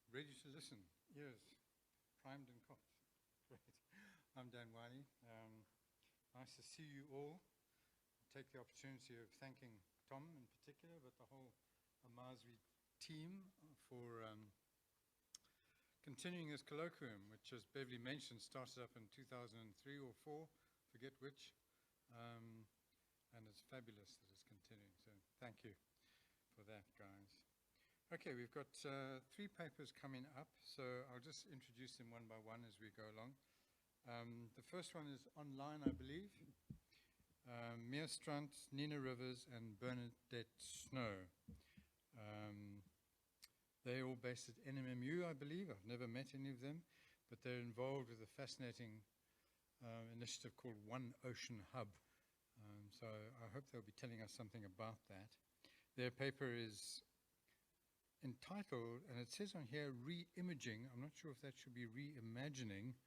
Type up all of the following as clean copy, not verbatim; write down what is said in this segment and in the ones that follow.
Ready to listen, ears primed and cocked. Great. I'm Mbali. Nice to see you all. I'll take the opportunity of thanking Tom in particular, but the whole Amazwi team for continuing this colloquium, which, as Beverly mentioned, started up in 2003 or 4, forget which, and it's fabulous that it's continuing. So thank you for that, guys. Okay, we've got 3 papers coming up, so I'll just introduce them one by one as we go along. The first one is online, I believe. Strand, Nina Rivers, and Bernadette Snow. They're all based at NMMU, I believe. I've never met any of them, but they're involved with a fascinating initiative called One Ocean Hub. So I hope they'll be telling us something about that. Their paper is entitled, and it says on here, Reimaging. I'm not sure if that should be Reimagining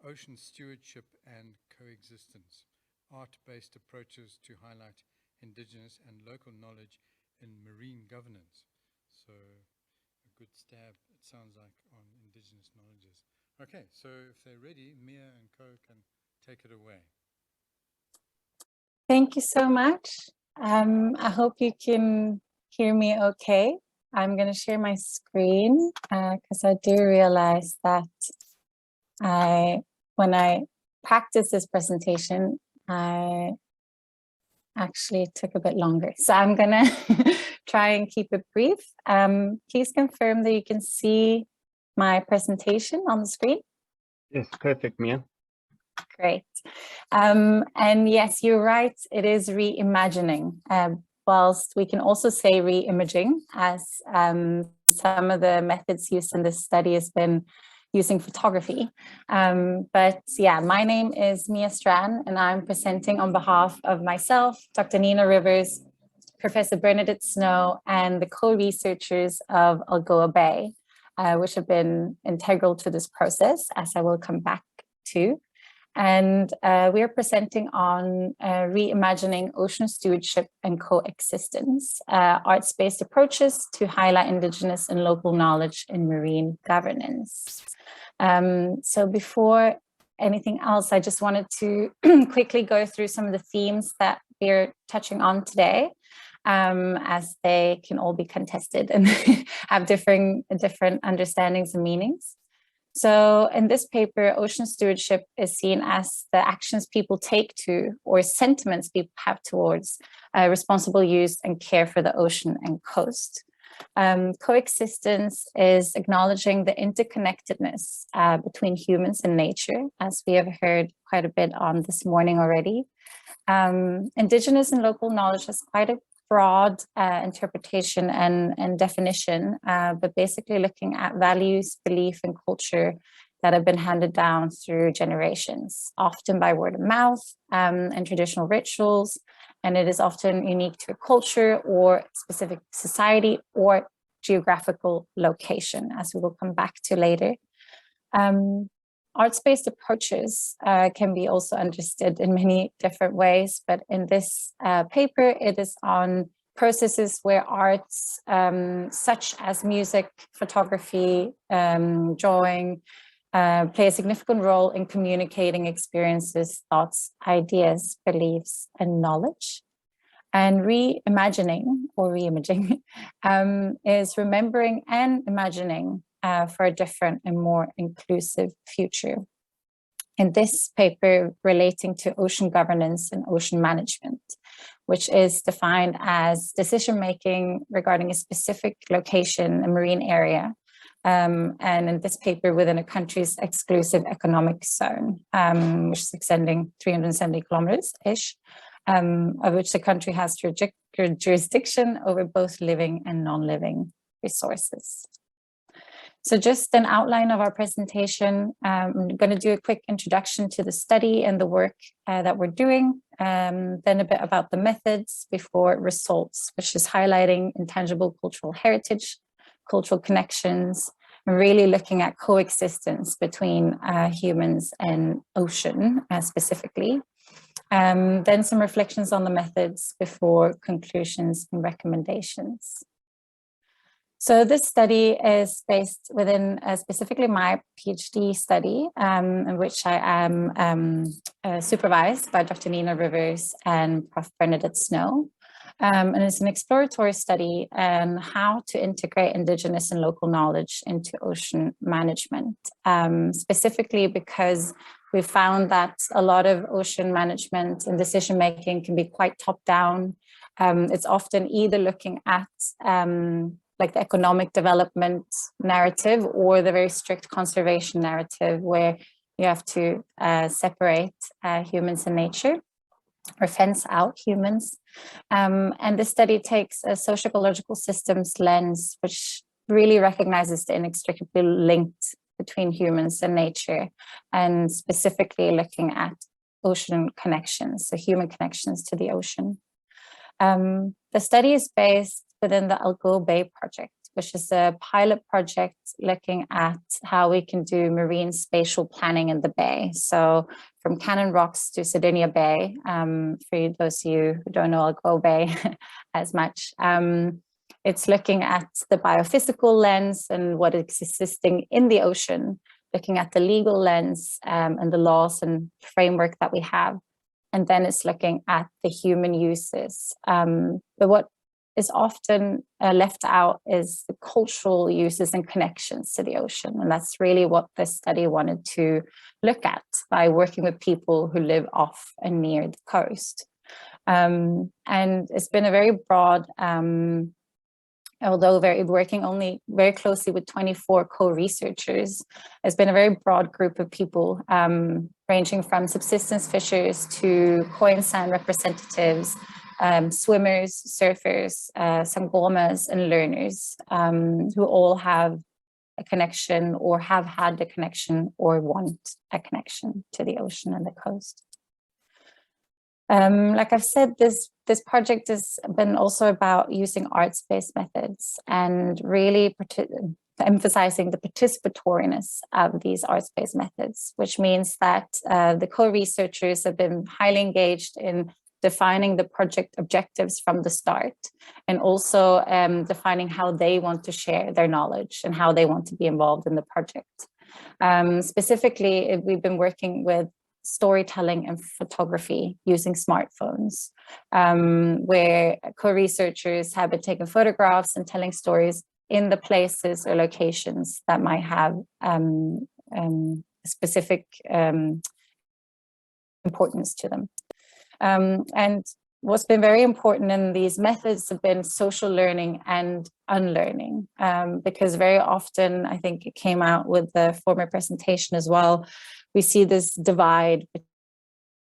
Ocean Stewardship and Coexistence, art-based approaches to highlight Indigenous and local knowledge in marine governance. So a good stab, it sounds like, on Indigenous knowledges. Okay, so if they're ready, Mia and Co can take it away. Thank you so much. I hope you can hear me okay. I'm going to share my screen because I do realize that when I practiced this presentation, I actually took a bit longer. So I'm going to try and keep it brief. Please confirm that you can see my presentation on the screen. Yes, perfect, Mia. Great. And yes, you're right, it is reimagining. Whilst we can also say reimaging, as some of the methods used in this study has been using photography. But yeah, my name is Mia Strand, and I'm presenting on behalf of myself, Dr. Nina Rivers, Professor Bernadette Snow, and the co-researchers of Algoa Bay, which have been integral to this process, as I will come back to. And we are presenting on reimagining ocean stewardship and coexistence, arts-based approaches to highlight Indigenous and local knowledge in marine governance. So before anything else, I just wanted to quickly go through some of the themes that we're touching on today, as they can all be contested and have different understandings and meanings. So in this paper, ocean stewardship is seen as the actions people take to, or sentiments people have towards, responsible use and care for the ocean and coast. Coexistence is acknowledging the interconnectedness between humans and nature, as we have heard quite a bit on this morning already. Indigenous and local knowledge has quite a broad interpretation and definition, but basically looking at values, belief, and culture that have been handed down through generations, often by word of mouth and traditional rituals. And it is often unique to a culture or specific society or geographical location, as we will come back to later. Arts-based approaches can be also understood in many different ways, but in this paper, it is on processes where arts such as music, photography, drawing, play a significant role in communicating experiences, thoughts, ideas, beliefs, and knowledge. And reimagining or reimaging is remembering and imagining for a different and more inclusive future. In this paper relating to ocean governance and ocean management, which is defined as decision-making regarding a specific location, a marine area, and in this paper within a country's exclusive economic zone, which is extending 370 kilometers-ish, of which the country has jurisdiction over both living and non-living resources. So just an outline of our presentation. I'm going to do a quick introduction to the study and the work that we're doing, then a bit about the methods before results, which is highlighting intangible cultural heritage, cultural connections, and really looking at coexistence between humans and ocean specifically. Then some reflections on the methods before conclusions and recommendations. So this study is based within specifically my PhD study, in which I am supervised by Dr. Nina Rivers and Prof. Bernadette Snow. And it's an exploratory study on how to integrate Indigenous and local knowledge into ocean management, specifically because we found that a lot of ocean management and decision-making can be quite top-down. It's often either looking at like the economic development narrative or the very strict conservation narrative, where you have to separate humans and nature, or fence out humans. And this study takes a socio-ecological systems lens, which really recognizes the inextricably linked between humans and nature, and specifically looking at ocean connections, so human connections to the ocean. The study is based within the Algoa Bay project, which is a pilot project looking at how we can do marine spatial planning in the bay. So from Cannon Rocks to Sardinia Bay, for those of you who don't know Algoa Bay as much, it's looking at the biophysical lens and what is existing in the ocean, looking at the legal lens and the laws and framework that we have. And then it's looking at the human uses. But what is often left out is the cultural uses and connections to the ocean. And that's really what this study wanted to look at by working with people who live off and near the coast. And it's been a very broad, although working only very closely with 24 co-researchers, it's been a very broad group of people, ranging from subsistence fishers to koi and sand representatives, swimmers, surfers, sangomas, and learners, who all have a connection or have had a connection or want a connection to the ocean and the coast. Like I've said, this project has been also about using arts-based methods and really emphasizing the participatoriness of these arts-based methods, which means that the co-researchers have been highly engaged in defining the project objectives from the start, and also defining how they want to share their knowledge and how they want to be involved in the project. Specifically, we've been working with storytelling and photography using smartphones, where co-researchers have been taking photographs and telling stories in the places or locations that might have specific importance to them. And what's been very important in these methods have been social learning and unlearning, because very often, I think it came out with the former presentation as well, we see this divide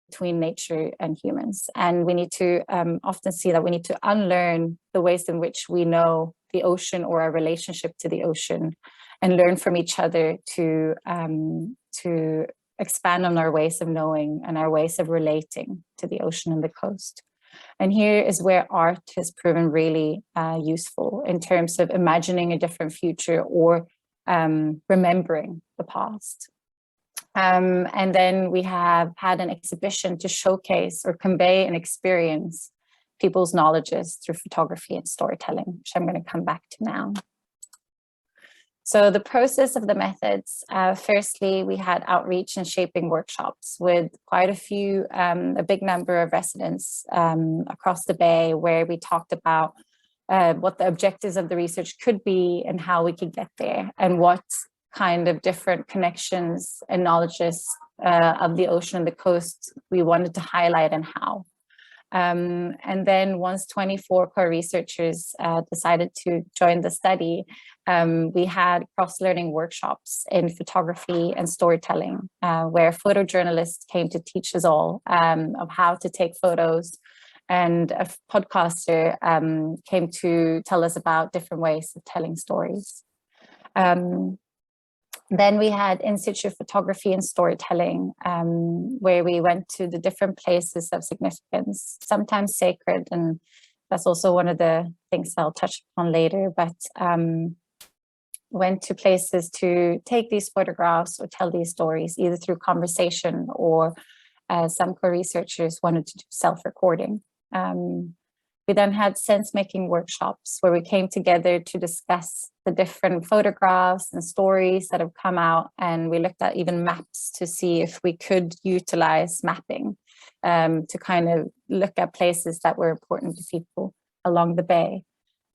between nature and humans. And we need to often see that we need to unlearn the ways in which we know the ocean or our relationship to the ocean, and learn from each other to expand on our ways of knowing and our ways of relating to the ocean and the coast. And here is where art has proven really useful in terms of imagining a different future or remembering the past. And then we have had an exhibition to showcase or convey and experience people's knowledges through photography and storytelling, which I'm going to come back to now. So the process of the methods, firstly, we had outreach and shaping workshops with quite a big number of residents across the Bay, where we talked about what the objectives of the research could be and how we could get there, and what kind of different connections and knowledges of the ocean and the coast we wanted to highlight and how. And then once 24 co-researchers decided to join the study, we had cross-learning workshops in photography and storytelling, where photojournalists came to teach us all of how to take photos, and a podcaster came to tell us about different ways of telling stories. Then we had in situ photography and storytelling, where we went to the different places of significance, sometimes sacred, and that's also one of the things I'll touch on later, but went to places to take these photographs or tell these stories, either through conversation or some co-researchers wanted to do self-recording. We then had sense-making workshops where we came together to discuss the different photographs and stories that have come out, and we looked at even maps to see if we could utilize mapping to kind of look at places that were important to people along the bay.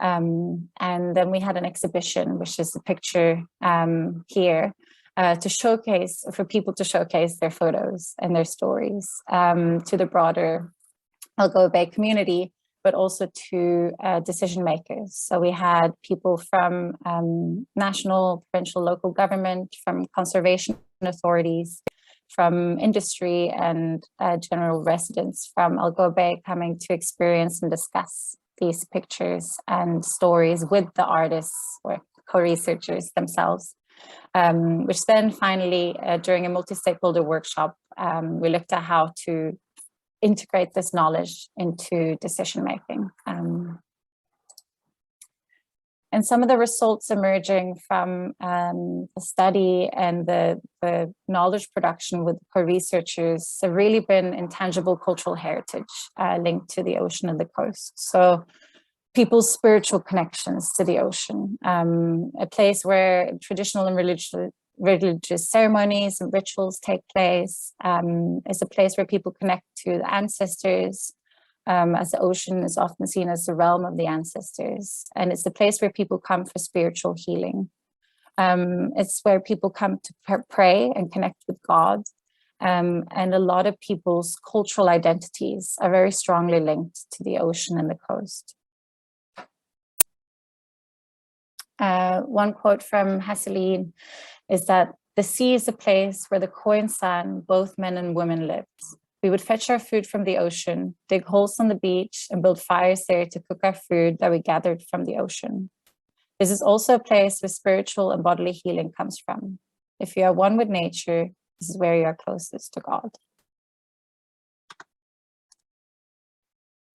And then we had an exhibition, which is a picture here, to showcase, for people to showcase their photos and their stories to the broader Algoa Bay community, but also to decision makers. So we had people from national, provincial, local government, from conservation authorities, from industry, and general residents from Algoa Bay coming to experience and discuss these pictures and stories with the artists or co-researchers themselves. Which then finally, during a multi-stakeholder workshop, we looked at how to integrate this knowledge into decision-making. And some of the results emerging from the study and the knowledge production with co-researchers have really been intangible cultural heritage linked to the ocean and the coast. So people's spiritual connections to the ocean, a place where traditional and religious ceremonies and rituals take place. It's a place where people connect to the ancestors, as the ocean is often seen as the realm of the ancestors. And it's the place where people come for spiritual healing. It's where people come to pray and connect with God. And a lot of people's cultural identities are very strongly linked to the ocean and the coast. One quote from Haseline is that the sea is a place where the Khoi and San, both men and women, lived. We would fetch our food from the ocean, dig holes on the beach, and build fires there to cook our food that we gathered from the ocean. This is also a place where spiritual and bodily healing comes from. If you are one with nature, this is where you are closest to God.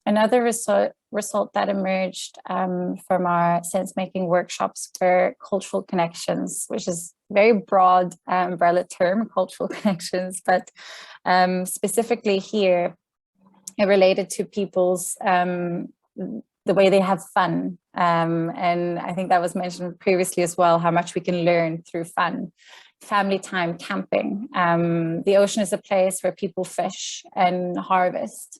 Another result that emerged from our sense-making workshops were cultural connections, which is a very broad umbrella term, cultural connections, but specifically here, it related to people's, the way they have fun. And I think that was mentioned previously as well, how much we can learn through fun. Family time, camping. The ocean is a place where people fish and harvest.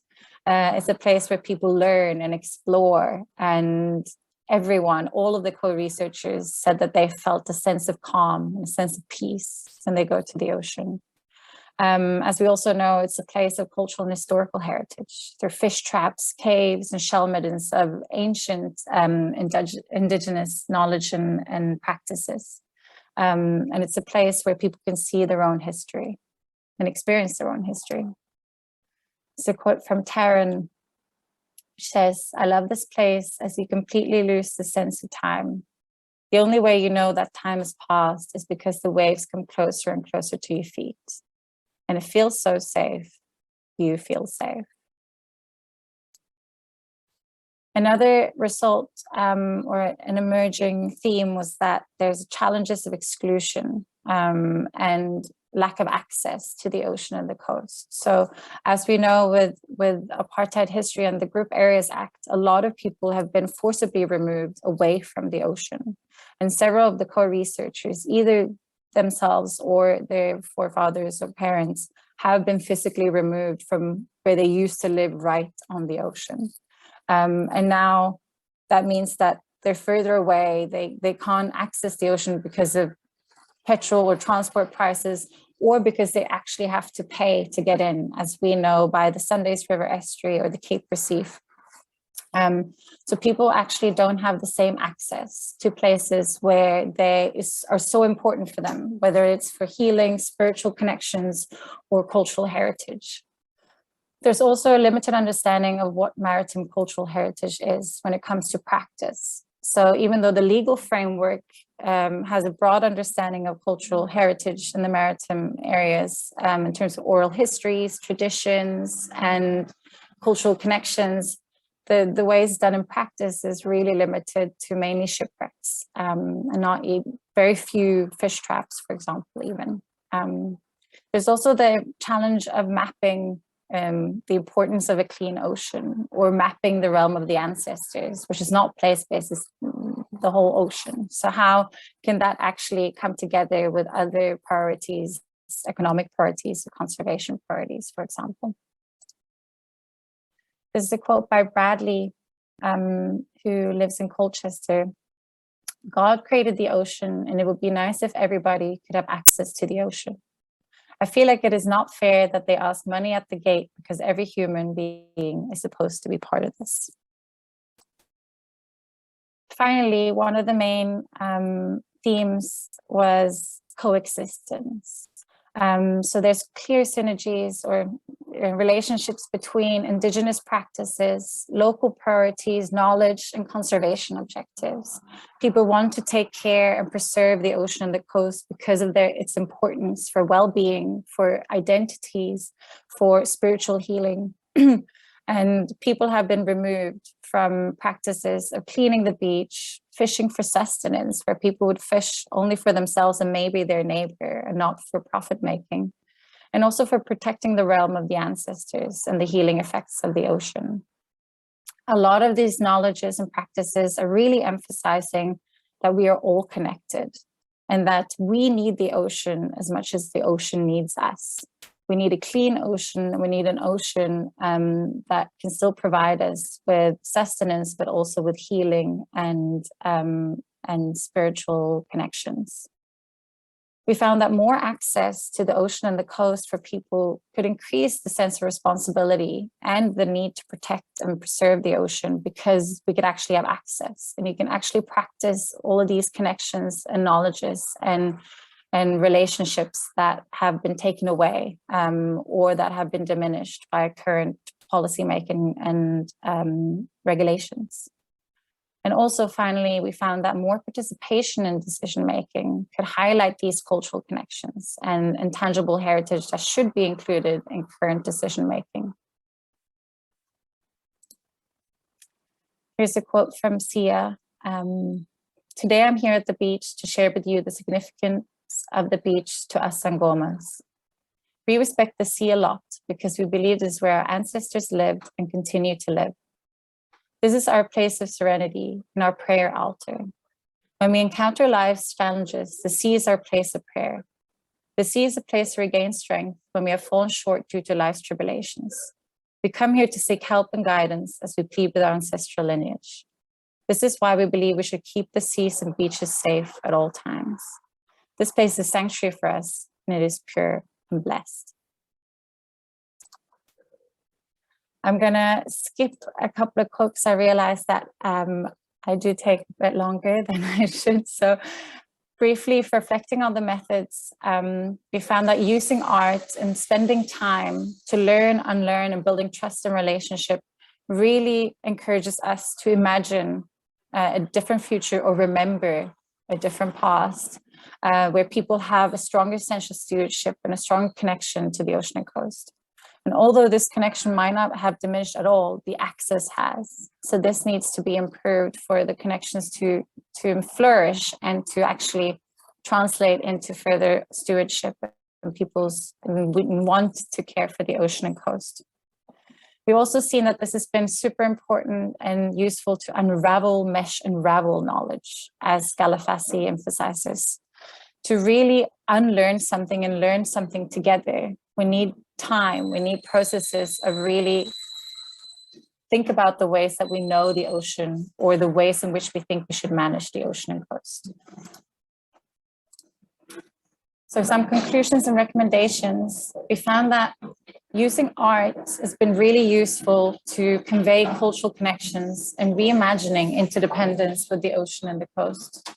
It's a place where people learn and explore, and everyone, all of the co-researchers said that they felt a sense of calm and a sense of peace when they go to the ocean. As we also know, it's a place of cultural and historical heritage. There are fish traps, caves, and shell middens of ancient indigenous knowledge and practices. And it's a place where people can see their own history and experience their own history. It's a quote from Taryn, which says, "I love this place as you completely lose the sense of time. The only way you know that time has passed is because the waves come closer and closer to your feet. And it feels so safe. You feel safe." Another result or an emerging theme was that there's challenges of exclusion and lack of access to the ocean and the coast. So as we know with apartheid history and the Group Areas Act, a lot of people have been forcibly removed away from the ocean. And several of the co-researchers, either themselves or their forefathers or parents, have been physically removed from where they used to live right on the ocean. And now that means that they're further away. They can't access the ocean because of petrol or transport prices, or because they actually have to pay to get in, as we know by the Sundays River Estuary or the Cape Recife. So people actually don't have the same access to places where they are so important for them, whether it's for healing, spiritual connections, or cultural heritage. There's also a limited understanding of what maritime cultural heritage is when it comes to practice. So even though the legal framework has a broad understanding of cultural heritage in the maritime areas in terms of oral histories, traditions, and cultural connections, the way it's done in practice is really limited to mainly shipwrecks and not very few fish traps, for example, even. There's also the challenge of mapping the importance of a clean ocean, or mapping the realm of the ancestors, which is not place-based, it's the whole ocean. So how can that actually come together with other priorities, economic priorities, or conservation priorities, for example? This is a quote by Bradley, who lives in Colchester. God created the ocean, and it would be nice if everybody could have access to the ocean. I feel like it is not fair that they ask money at the gate, because every human being is supposed to be part of this. Finally, one of the main themes was coexistence. So there's clear synergies or relationships between Indigenous practices, local priorities, knowledge, and conservation objectives. People want to take care and preserve the ocean and the coast because of its importance for well-being, for identities, for spiritual healing. And people have been removed from practices of cleaning the beach, fishing for sustenance, where people would fish only for themselves and maybe their neighbor, and not for profit making, and also for protecting the realm of the ancestors and the healing effects of the ocean. A lot of these knowledges and practices are really emphasizing that we are all connected, and that we need the ocean as much as the ocean needs us. We need a clean ocean, and we need an ocean that can still provide us with sustenance, but also with healing and spiritual connections. We found that more access to the ocean and the coast for people could increase the sense of responsibility and the need to protect and preserve the ocean, because we could actually have access, and you can actually practice all of these connections and knowledges and relationships that have been taken away or that have been diminished by current policymaking and regulations. And also, finally, we found that more participation in decision-making could highlight these cultural connections and tangible heritage that should be included in current decision-making. Here's a quote from Sia. Today, I'm here at the beach to share with you the significance of the beach to us Assangomens. We respect the sea a lot because we believe this is where our ancestors lived and continue to live. This is our place of serenity and our prayer altar. When we encounter life's challenges, the sea is our place of prayer. The sea is a place to regain strength when we have fallen short due to life's tribulations. We come here to seek help and guidance as we plead with our ancestral lineage. This is why we believe we should keep the seas and beaches safe at all times. This place is sanctuary for us, and it is pure and blessed. I'm gonna skip a couple of quotes. I realize that I do take a bit longer than I should. So briefly, for reflecting on the methods, we found that using art and spending time to learn, unlearn, and building trust and relationship really encourages us to imagine a different future or remember a different past, where people have a stronger sense of stewardship and a strong connection to the ocean and coast. And although this connection might not have diminished at all, the access has. So this needs to be improved for the connections to flourish and to actually translate into further stewardship and people's want to care for the ocean and coast. We've also seen that this has been super important and useful to unravel, mesh, and ravel knowledge, as Galafasi emphasizes. To really unlearn something and learn something together, we need time, we need processes of really think about the ways that we know the ocean, or the ways in which we think we should manage the ocean and coast. So some conclusions and recommendations. We found that using art has been really useful to convey cultural connections and reimagining interdependence with the ocean and the coast.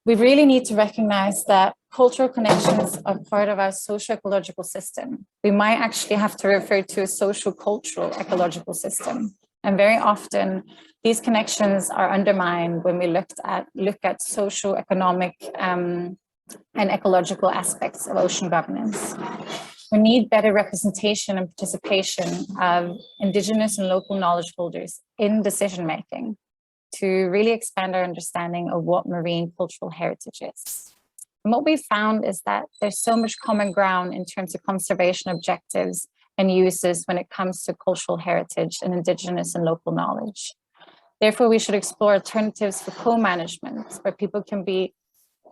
We really need to recognize that cultural connections are part of our socio-ecological system. We might actually have to refer to a social-cultural ecological system. And very often, these connections are undermined when we look at socio-economic and ecological aspects of ocean governance. We need better representation and participation of Indigenous and local knowledge holders in decision-making to really expand our understanding of what marine cultural heritage is. And what we found is that there's so much common ground in terms of conservation objectives and uses when it comes to cultural heritage and Indigenous and local knowledge. Therefore, we should explore alternatives for co-management, where people can be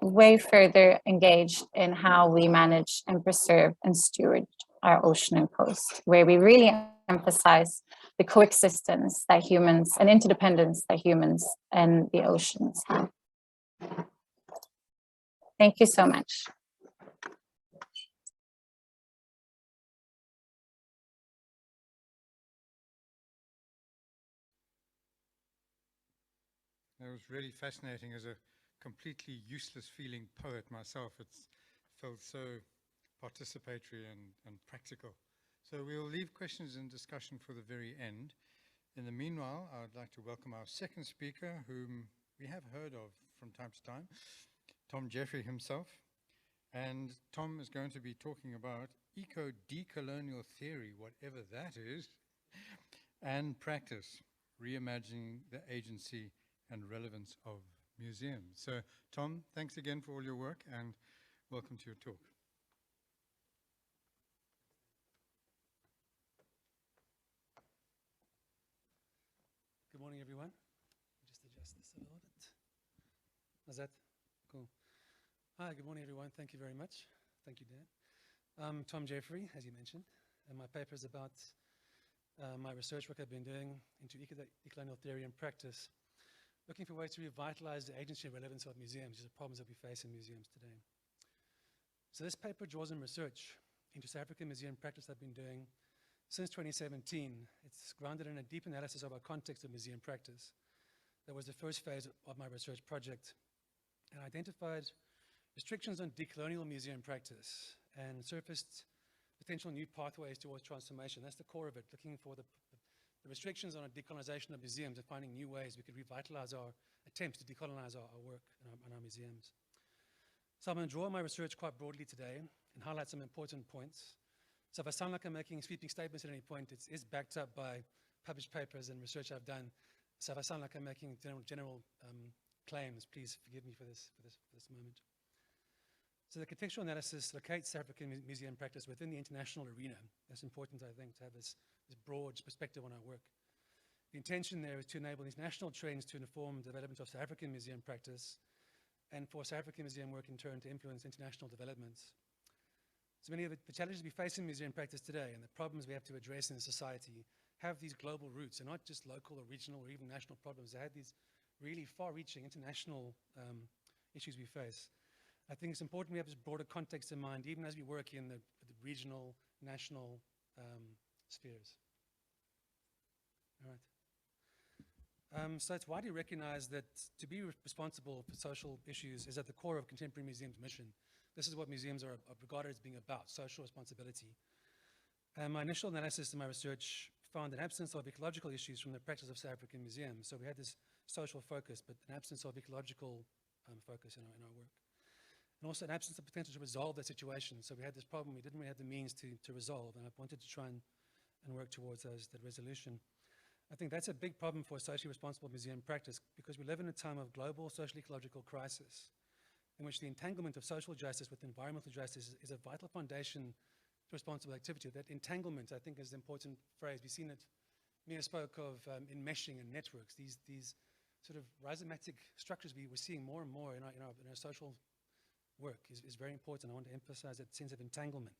way further engaged in how we manage and preserve and steward our ocean and coast, where we really emphasize the coexistence that humans and interdependence that humans and the oceans have. Thank you so much. That was really fascinating. As a completely useless feeling poet myself, it's felt so participatory and practical. So we'll leave questions and discussion for the very end. In the meanwhile, I'd like to welcome our second speaker, whom we have heard of from time to time, Tom Jeffery himself. And Tom is going to be talking about eco-decolonial theory, whatever that is, and practice, reimagining the agency and relevance of museums. So, Tom, thanks again for all your work and welcome to your talk. Good morning, everyone. Just adjust this a little bit. How's that? Cool. Hi, good morning, everyone. Thank you very much. Thank you, Dan. I'm Tom Jeffery, as you mentioned, and my paper is about my research work I've been doing into eco-decolonial theory and practice, looking for ways to revitalize the agency and relevance of museums, which are problems that we face in museums today. So this paper draws on research into South African museum practice I've been doing since 2017. It's grounded in a deep analysis of our context of museum practice. That was the first phase of my research project, and identified restrictions on decolonial museum practice and surfaced potential new pathways towards transformation. That's the core of it, looking for the restrictions on a decolonization of museums and finding new ways we could revitalize our attempts to decolonize our work and our museums. So I'm going to draw on my research quite broadly today and highlight some important points. So if I sound like I'm making sweeping statements at any point, it is backed up by published papers and research I've done. So if I sound like I'm making general claims, please forgive me for this moment. So the contextual analysis locates South African museum practice within the international arena. That's important, I think, to have this broad perspective on our work. The intention there is to enable these national trends to inform the development of South African museum practice, and for South African museum work in turn to influence international developments. So many of the challenges we face in museum practice today and the problems we have to address in society have these global roots, and not just local or regional or even national problems. They have these really far-reaching international issues we face. I think it's important we have this broader context in mind, even as we work in the regional, national spheres. All right. So it's widely recognized that to be responsible for social issues is at the core of contemporary museums' mission. This is what museums are regarded as being about, social responsibility. My initial analysis in my research found an absence of ecological issues from the practice of South African museums. So we had this social focus, but an absence of ecological focus in our work. And also an absence of potential to resolve that situation. So we had this problem we didn't really have the means to resolve, and I wanted to try and work towards that resolution. I think that's a big problem for socially responsible museum practice, because we live in a time of global social ecological crisis, in which the entanglement of social justice with environmental justice is a vital foundation to responsible activity. That entanglement, I think, is an important phrase. We've seen it, Mia spoke of enmeshing and networks, these sort of rhizomatic structures we're seeing more and more in our social work is very important. I want to emphasize that sense of entanglement.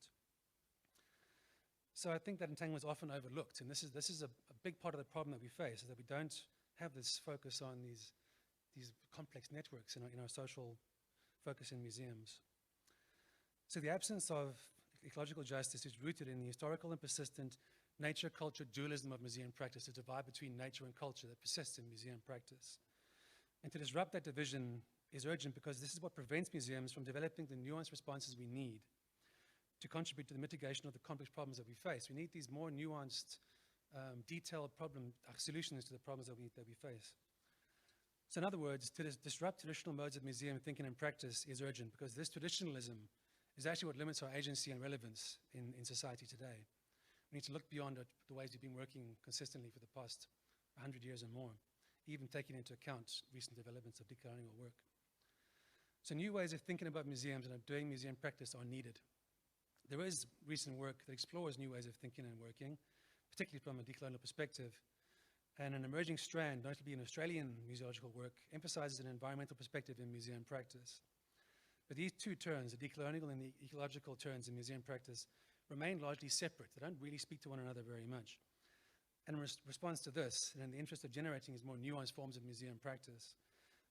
So I think that entanglement is often overlooked, and this is a big part of the problem that we face, is that we don't have this focus on these complex networks in our social focus in museums. So the absence of ecological justice is rooted in the historical and persistent nature-culture dualism of museum practice, the divide between nature and culture that persists in museum practice. And to disrupt that division is urgent, because this is what prevents museums from developing the nuanced responses we need to contribute to the mitigation of the complex problems that we face. We need these more nuanced, detailed solutions to the problems that we face. So in other words, to disrupt traditional modes of museum thinking and practice is urgent, because this traditionalism is actually what limits our agency and relevance in society today. We need to look beyond the ways we've been working consistently for the past 100 years and more, even taking into account recent developments of decolonial work. So new ways of thinking about museums and of doing museum practice are needed. There is recent work that explores new ways of thinking and working, particularly from a decolonial perspective. And an emerging strand, notably in Australian museological work, emphasizes an environmental perspective in museum practice. But these two turns, the decolonial and the ecological turns in museum practice, remain largely separate. They don't really speak to one another very much. And in response to this, and in the interest of generating these more nuanced forms of museum practice,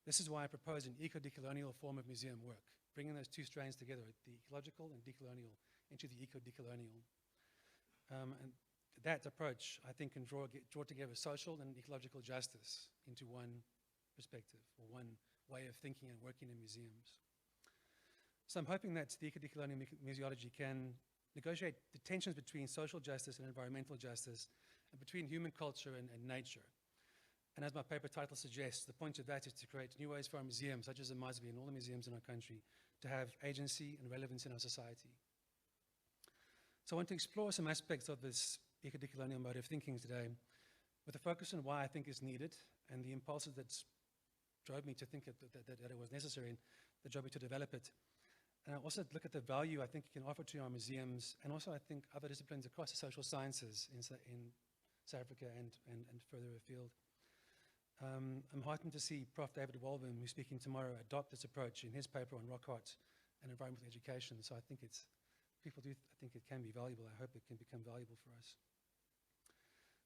this is why I propose an eco-decolonial form of museum work, bringing those two strands together, the ecological and decolonial, into the eco-decolonial. And that approach, I think, can draw together social and ecological justice into one perspective, or one way of thinking and working in museums. So I'm hoping that the eco-decolonial museology can negotiate the tensions between social justice and environmental justice, and between human culture and nature. And as my paper title suggests, the point of that is to create new ways for our museums, such as Amazwi and all the museums in our country, to have agency and relevance in our society. So I want to explore some aspects of this eco-decolonial mode of thinking today, with a focus on why I think it's needed, and the impulses that drove me to think that it was necessary, and that drove me to develop it. And I also look at the value I think it can offer to our museums, and also I think other disciplines across the social sciences in South Africa and further afield. I'm heartened to see Prof. David Walbom, who's speaking tomorrow, adopt this approach in his paper on rock art and environmental education. So I think I think it can be valuable. I hope it can become valuable for us.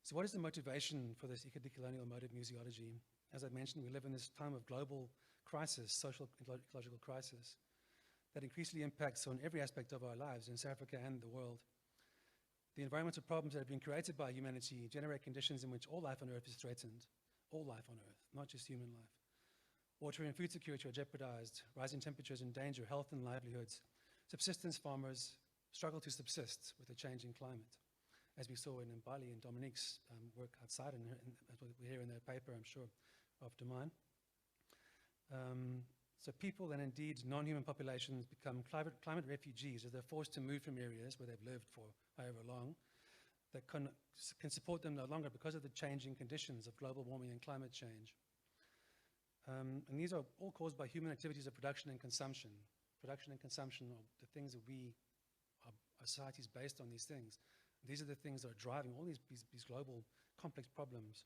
So what is the motivation for this eco-decolonial mode of museology? As I mentioned, we live in this time of global crisis, social ecological crisis, that increasingly impacts on every aspect of our lives in South Africa and the world. The environmental problems that have been created by humanity generate conditions in which all life on Earth is threatened. All life on Earth, not just human life. Water and food security are jeopardized, rising temperatures endanger health and livelihoods. Subsistence farmers struggle to subsist with a changing climate, as we saw in Mbali and Dominique's work outside, and as we hear in their paper, I'm sure, after mine. So people and indeed non-human populations become climate refugees as they're forced to move from areas where they've lived for however long, that can support them no longer because of the changing conditions of global warming and climate change. And these are all caused by human activities of production and consumption. Production and consumption are the things that our society is based on these things. These are the things that are driving all these global complex problems.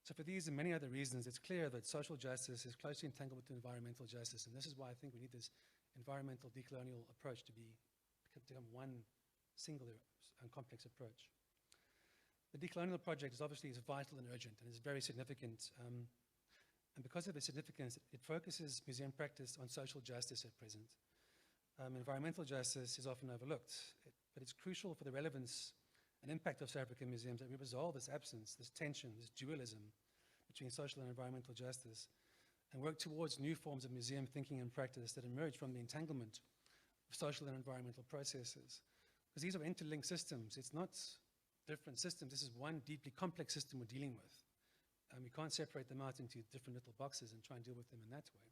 So for these and many other reasons, it's clear that social justice is closely entangled with environmental justice. And this is why I think we need this environmental decolonial approach to become one singular and complex approach. The decolonial project is obviously vital and urgent, and is very significant. And because of its significance, it focuses museum practice on social justice at present. Environmental justice is often overlooked, but it's crucial for the relevance and impact of South African museums that we resolve this absence, this tension, this dualism between social and environmental justice, and work towards new forms of museum thinking and practice that emerge from the entanglement of social and environmental processes. Because these are interlinked systems. It's not different systems. This is one deeply complex system we're dealing with. And we can't separate them out into different little boxes and try and deal with them in that way.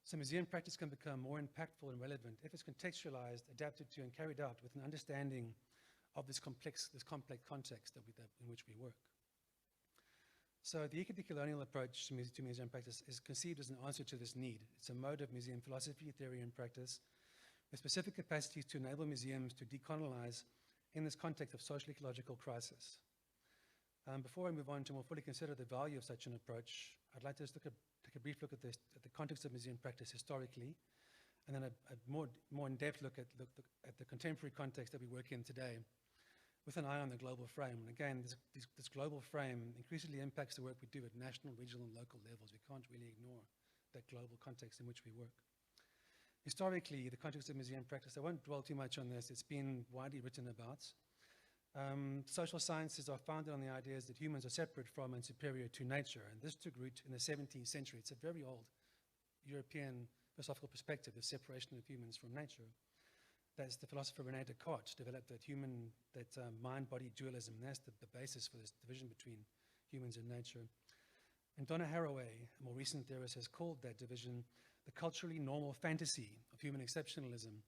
So museum practice can become more impactful and relevant if it's contextualized, adapted to, and carried out with an understanding of this complex context in which we work. So the eco-decolonial approach to museum practice is conceived as an answer to this need. It's a mode of museum philosophy, theory, and practice with specific capacities to enable museums to decolonize in this context of social ecological crisis. Before I move on to more fully consider the value of such an approach, I'd like to just take a brief look at the context of museum practice historically, and then a more in-depth look at the contemporary context that we work in today, with an eye on the global frame. And again, this global frame increasingly impacts the work we do at national, regional, and local levels. We can't really ignore that global context in which we work. Historically, the context of museum practice, I won't dwell too much on this, it's been widely written about. Social sciences are founded on the ideas that humans are separate from and superior to nature, and this took root in the 17th century. It's a very old European philosophical perspective, the separation of humans from nature. That's the philosopher René Descartes developed that mind-body dualism, and that's the basis for this division between humans and nature. And Donna Haraway, a more recent theorist, has called that division the culturally normal fantasy of human exceptionalism.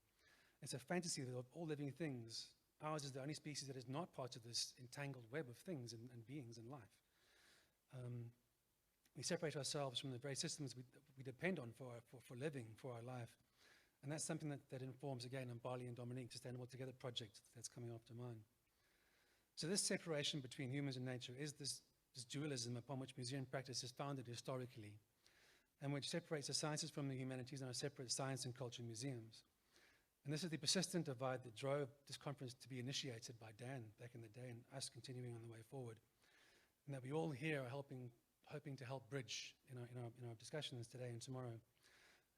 It's a fantasy of all living things. Ours is the only species that is not part of this entangled web of things and beings in life. We separate ourselves from the very systems we depend on for living, for our life. And that's something that informs, again, Mbali and Dominique Sustainable Together project that's coming after mine. So this separation between humans and nature is this dualism upon which museum practice is founded historically, and which separates the sciences from the humanities and are separate science and culture museums. And this is the persistent divide that drove this conference to be initiated by Dan back in the day, and us continuing on the way forward. And that we all here are hoping to help bridge in our discussions today and tomorrow.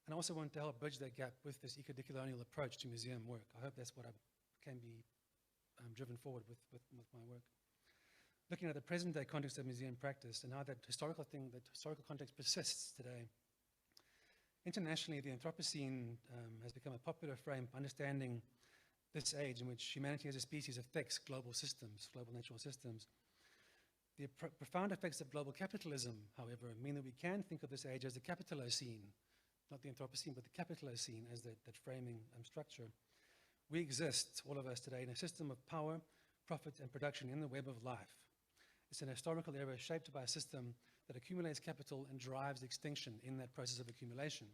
And I also want to help bridge that gap with this eco-decolonial approach to museum work. I hope that's what I can be driven forward with my work. Looking at the present day context of museum practice and how that historical context persists today. Internationally, the Anthropocene has become a popular frame for understanding this age in which humanity as a species affects global systems, global natural systems. The profound effects of global capitalism, however, mean that we can think of this age as the Capitalocene, not the Anthropocene, but the Capitalocene as that framing structure. We exist, all of us today, in a system of power, profit, and production in the web of life. It's an historical era shaped by a system that accumulates capital and drives extinction in that process of accumulation.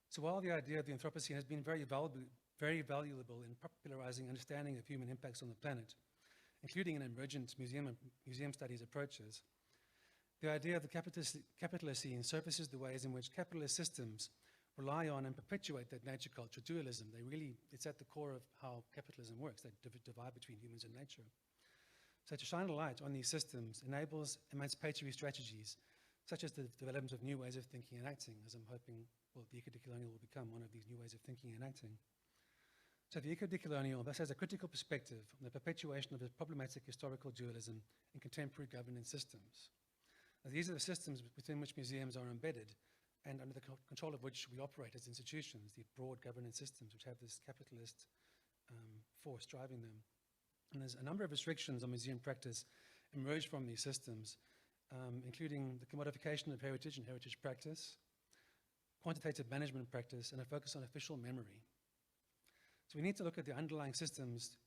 So while the idea of the Anthropocene has been very valuable in popularizing understanding of human impacts on the planet, including in emergent museum studies approaches, the idea of the Capitalocene surfaces the ways in which capitalist systems rely on and perpetuate that nature culture dualism. It's at the core of how capitalism works, that divide between humans and nature. So to shine a light on these systems enables emancipatory strategies, such as the development of new ways of thinking and acting, as I'm hoping the Eco-Decolonial will become one of these new ways of thinking and acting. So the Eco-Decolonial thus has a critical perspective on the perpetuation of a problematic historical dualism in contemporary governance systems. Now, these are the systems within which museums are embedded and under the control of which we operate as institutions, the broad governance systems which have this capitalist force driving them. And there's a number of restrictions on museum practice emerged from these systems, including the commodification of heritage and heritage practice, quantitative management practice, and a focus on official memory. So we need to look at the underlying systems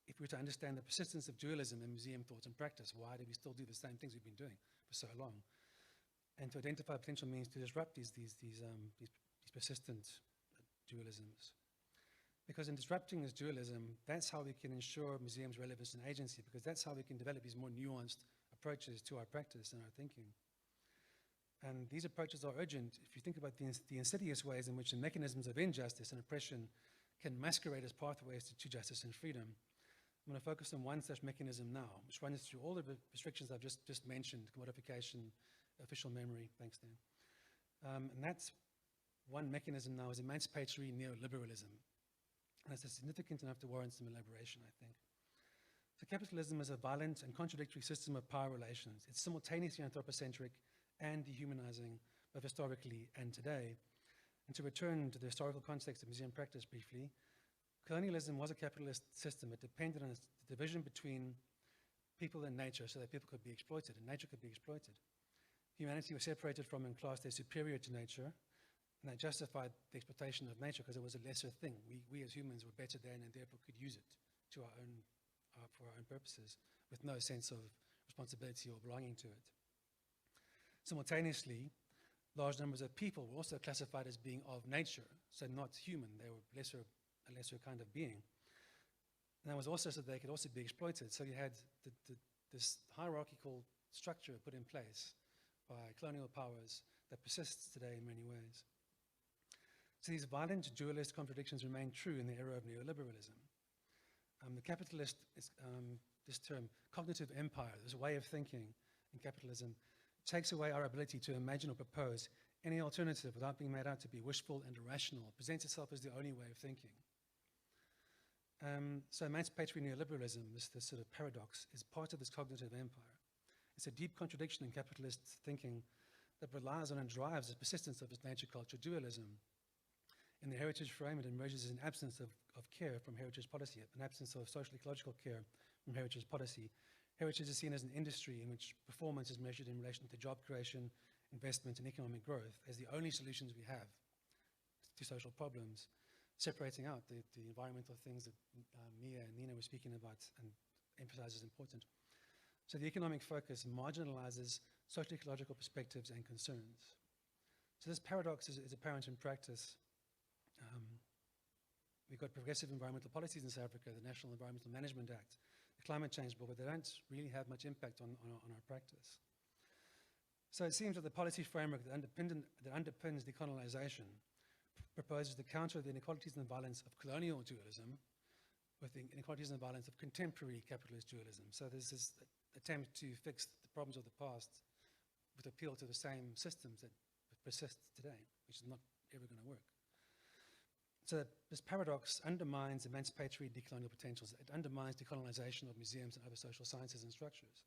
if we're to understand the persistence of dualism in museum thought and practice. Why do we still do the same things we've been doing for so long? And to identify potential means to disrupt these persistent dualisms. Because in disrupting this dualism, that's how we can ensure museums' relevance and agency, because that's how we can develop these more nuanced approaches to our practice and our thinking. And these approaches are urgent if you think about the insidious ways in which the mechanisms of injustice and oppression can masquerade as pathways to justice and freedom. I'm going to focus on one such mechanism now, which runs through all the restrictions I've just mentioned: commodification, official memory. Thanks, Dan. And that's one mechanism now is emancipatory neoliberalism. And it's significant enough to warrant some elaboration, I think. So capitalism is a violent and contradictory system of power relations. It's simultaneously anthropocentric and dehumanizing, both historically and today. And to return to the historical context of museum practice briefly, colonialism was a capitalist system. It depended on the division between people and nature so that people could be exploited and nature could be exploited. Humanity was separated from and classed as superior to nature, and that justified the exploitation of nature because it was a lesser thing. We as humans were better than and therefore could use it to for our own purposes with no sense of responsibility or belonging to it. Simultaneously, large numbers of people were also classified as being of nature, so not human. They were a lesser kind of being. And that was also so they could also be exploited. So you had this hierarchical structure put in place by colonial powers that persists today in many ways. So these violent dualist contradictions remain true in the era of neoliberalism. The capitalist, this term, cognitive empire, this way of thinking in capitalism, takes away our ability to imagine or propose any alternative without being made out to be wishful and irrational. It presents itself as the only way of thinking. So emancipatory neoliberalism, this sort of paradox, is part of this cognitive empire. It's a deep contradiction in capitalist thinking that relies on and drives the persistence of its nature-culture dualism. In the heritage frame, it emerges as an absence of care from heritage policy, an absence of social ecological care from heritage policy. Heritage is seen as an industry in which performance is measured in relation to job creation, investment, and economic growth as the only solutions we have to social problems, separating out the environmental things that Mia and Nina were speaking about and emphasizes important. So the economic focus marginalizes social ecological perspectives and concerns. So this paradox is apparent in practice We've got progressive environmental policies in South Africa, the National Environmental Management Act, the Climate Change Bill, but they don't really have much impact on our practice. So it seems that the policy framework that underpins decolonization proposes to counter the inequalities and violence of colonial dualism with the inequalities and violence of contemporary capitalist dualism. So there's this attempt to fix the problems of the past with appeal to the same systems that persist today, which is not ever going to work. So this paradox undermines emancipatory decolonial potentials. It undermines decolonization of museums and other social sciences and structures.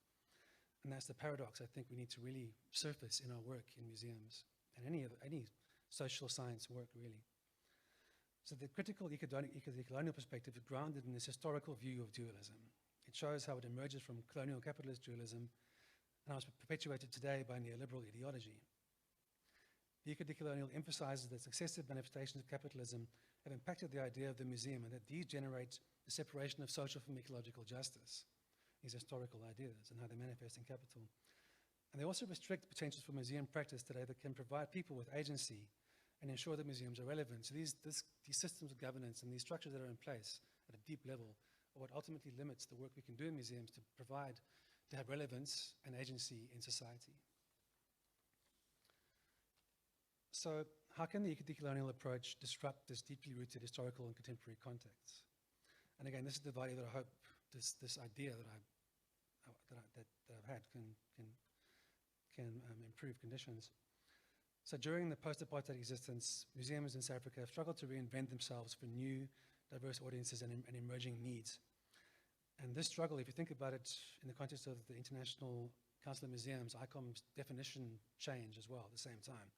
And that's the paradox I think we need to really surface in our work in museums and any social science work, really. So the critical eco-decolonial perspective is grounded in this historical view of dualism. It shows how it emerges from colonial capitalist dualism and how it's perpetuated today by neoliberal ideology. The eco-decolonial emphasizes that successive manifestations of capitalism have impacted the idea of the museum and that these generate the separation of social from ecological justice, these historical ideas, and how they manifest in capital. And they also restrict potentials for museum practice today that can provide people with agency and ensure that museums are relevant. So these systems of governance and these structures that are in place at a deep level are what ultimately limits the work we can do in museums to have relevance and agency in society. So how can the eco-decolonial approach disrupt this deeply rooted historical and contemporary contexts? And again, this is the value that I hope this idea that I've had can improve conditions. So during the post-apartheid existence, museums in South Africa have struggled to reinvent themselves for new, diverse audiences and emerging needs. And this struggle, if you think about it in the context of the International Council of Museums, ICOM's definition change as well at the same time.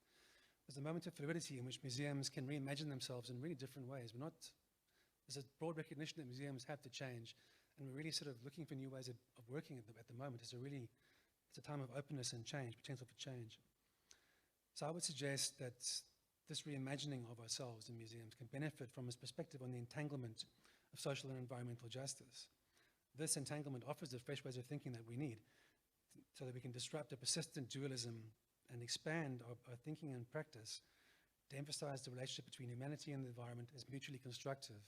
There's a moment of fluidity in which museums can reimagine themselves in really different ways. There's a broad recognition that museums have to change, and we're really sort of looking for new ways of working at the moment. It's a time of openness and change, potential for change. So I would suggest that this reimagining of ourselves in museums can benefit from this perspective on the entanglement of social and environmental justice. This entanglement offers the fresh ways of thinking that we need so that we can disrupt a persistent dualism and expand our thinking and practice to emphasize the relationship between humanity and the environment as mutually constructive.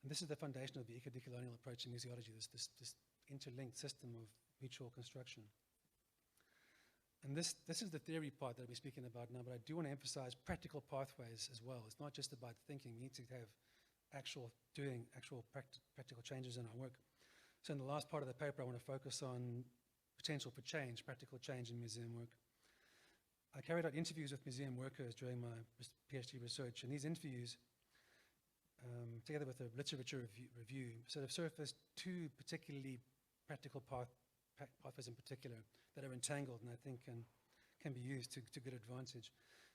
And this is the foundation of the eco-decolonial approach in museology, this interlinked system of mutual construction. And this is the theory part that we're speaking about now, but I do want to emphasize practical pathways as well. It's not just about thinking. We need to have actual practical changes in our work. So in the last part of the paper, I want to focus on potential for change, practical change in museum work. I carried out interviews with museum workers during my PhD research, and these interviews, together with a literature review, sort of surfaced two particularly practical pathways in particular that are entangled and I think can be used to good advantage.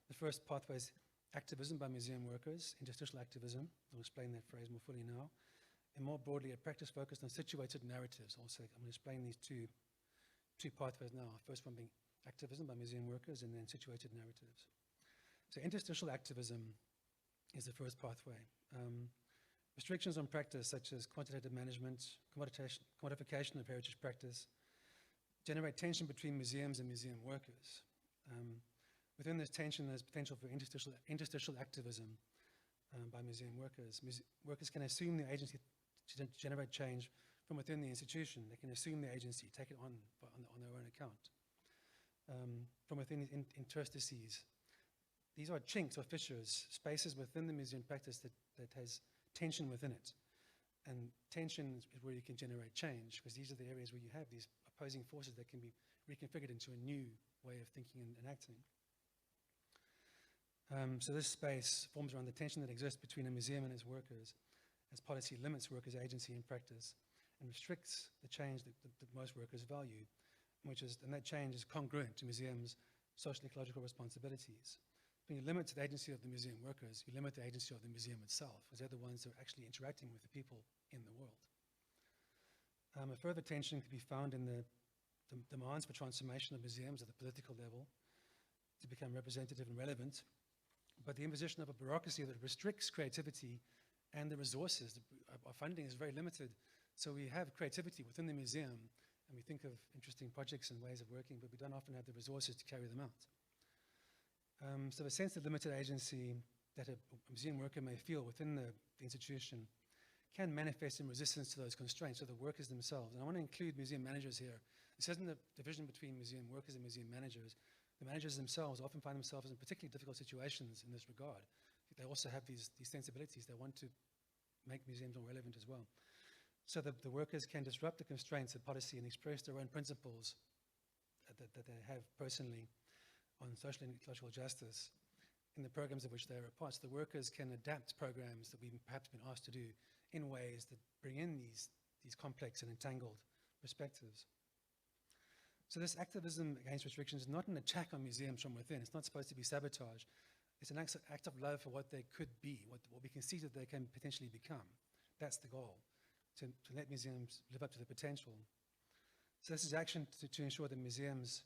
The first pathway is activism by museum workers, interstitial activism. I'll explain that phrase more fully now. And more broadly, a practice focused on situated narratives. Also, I'm going to explain these two pathways now. First one being activism by museum workers and then situated narratives. So interstitial activism is the first pathway. Restrictions on practice such as quantitative management, commodification of heritage practice, generate tension between museums and museum workers. Within this tension, there's potential for interstitial activism by museum workers. Workers can assume the agency to generate change from within the institution. They can assume the agency, take it on their own account. From within the interstices. These are chinks or fissures, spaces within the museum practice that has tension within it. And tension is where you can generate change, because these are the areas where you have these opposing forces that can be reconfigured into a new way of thinking and acting. So this space forms around the tension that exists between a museum and its workers, as policy limits workers' agency in practice and restricts the change that most workers value, and that change is congruent to museums' social ecological responsibilities. When you limit the agency of the museum workers, you limit the agency of the museum itself, because they're the ones that are actually interacting with the people in the world. A further tension can be found in the demands for transformation of museums at the political level to become representative and relevant, but the imposition of a bureaucracy that restricts creativity and the resources. Our funding is very limited, so we have creativity within the museum, and we think of interesting projects and ways of working, but we don't often have the resources to carry them out. So the sense of limited agency that a museum worker may feel within the institution can manifest in resistance to those constraints of the workers themselves. And I want to include museum managers here. This isn't a division between museum workers and museum managers. The managers themselves often find themselves in particularly difficult situations in this regard. They also have these sensibilities. They want to make museums more relevant as well. So that the workers can disrupt the constraints of policy and express their own principles that they have personally on social and ecological justice in the programs of which they are a part. So the workers can adapt programs that we've perhaps been asked to do in ways that bring in these complex and entangled perspectives. So this activism against restrictions is not an attack on museums from within. It's not supposed to be sabotage. It's an act of love for what they could be, what we can see that they can potentially become. That's the goal, to let museums live up to their potential. So this is action to ensure that museums,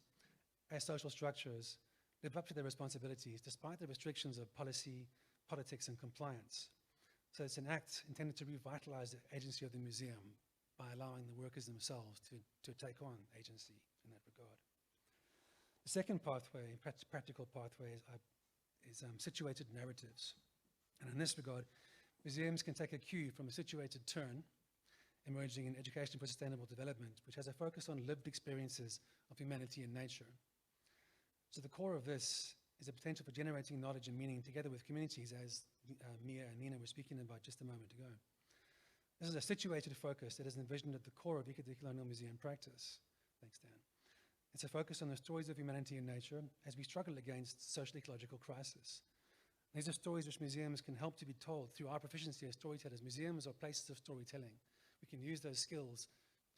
as social structures, live up to their responsibilities despite the restrictions of policy, politics, and compliance. So it's an act intended to revitalize the agency of the museum by allowing the workers themselves to take on agency in that regard. The second pathway, practical pathway, is situated narratives. And in this regard, museums can take a cue from a situated turn emerging in Education for Sustainable Development, which has a focus on lived experiences of humanity and nature. So the core of this is a potential for generating knowledge and meaning together with communities, as Mia and Nina were speaking about just a moment ago. This is a situated focus that is envisioned at the core of Eco-Decolonial museum practice. Thanks, Dan. It's a focus on the stories of humanity and nature as we struggle against social ecological crisis. These are stories which museums can help to be told through our proficiency as storytellers. Museums are places of storytelling. We can use those skills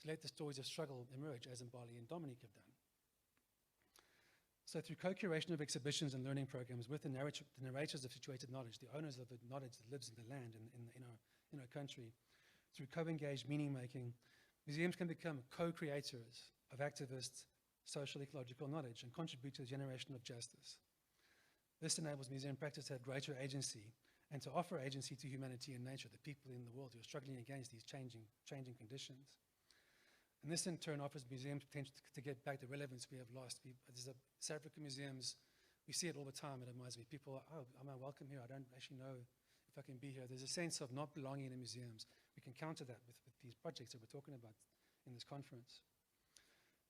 to let the stories of struggle emerge, as Mbali and Dominique have done. So through co-curation of exhibitions and learning programs with the narrators of situated knowledge, the owners of the knowledge that lives in the land in our country, through co-engaged meaning-making, museums can become co-creators of activist, social ecological knowledge and contribute to the generation of justice. This enables museum practice to have greater agency and to offer agency to humanity and nature, the people in the world who are struggling against these changing conditions. And this in turn offers museums potential to get back the relevance we have lost. There's a South African museums, we see it all the time at Amazwi. People are, oh, am I welcome here? I don't actually know if I can be here. There's a sense of not belonging in museums. We can counter that with these projects that we're talking about in this conference.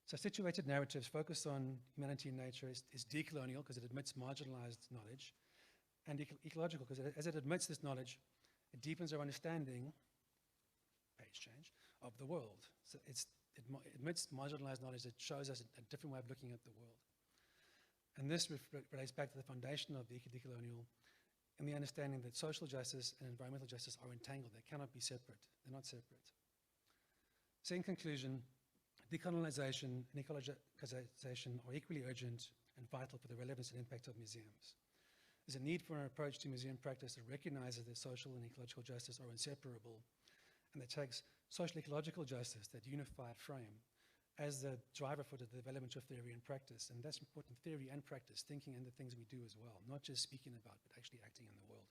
So situated narratives focused on humanity and nature is decolonial because it admits marginalized knowledge, and ecological because as it admits this knowledge, it deepens our understanding, page change, of the world. So it admits marginalized knowledge that shows us a different way of looking at the world. And this relates back to the foundation of the Eco-Decolonial and the understanding that social justice and environmental justice are entangled. They cannot be separate. They're not separate. So in conclusion, decolonization and ecologization are equally urgent and vital for the relevance and impact of museums. There's a need for an approach to museum practice that recognizes that social and ecological justice are inseparable and that takes social ecological justice, that unified frame, as the driver for the development of theory and practice. And that's important, theory and practice, thinking and the things we do as well, not just speaking about, but actually acting in the world.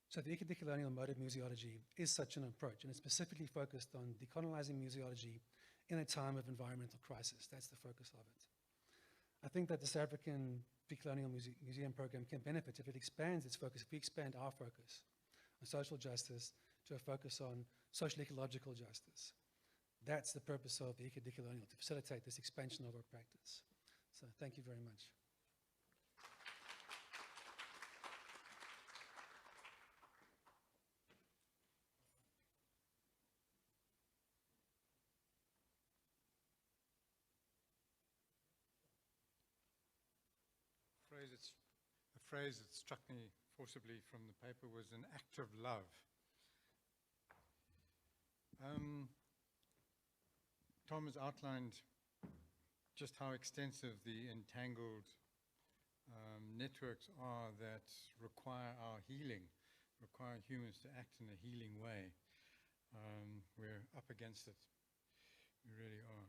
So the Eco-Decolonial mode of museology is such an approach, and it's specifically focused on decolonizing museology in a time of environmental crisis. That's the focus of it. I think that the South African Decolonial Museum program can benefit if it expands its focus, if we expand our focus on social justice to a focus on social ecological justice. That's the purpose of the Eco-Decolonial, to facilitate this expansion of our practice. So thank you very much. A phrase that struck me forcibly from the paper was an act of love. Tom has outlined just how extensive the entangled networks are that require our healing, require humans to act in a healing way. We're up against it. We really are.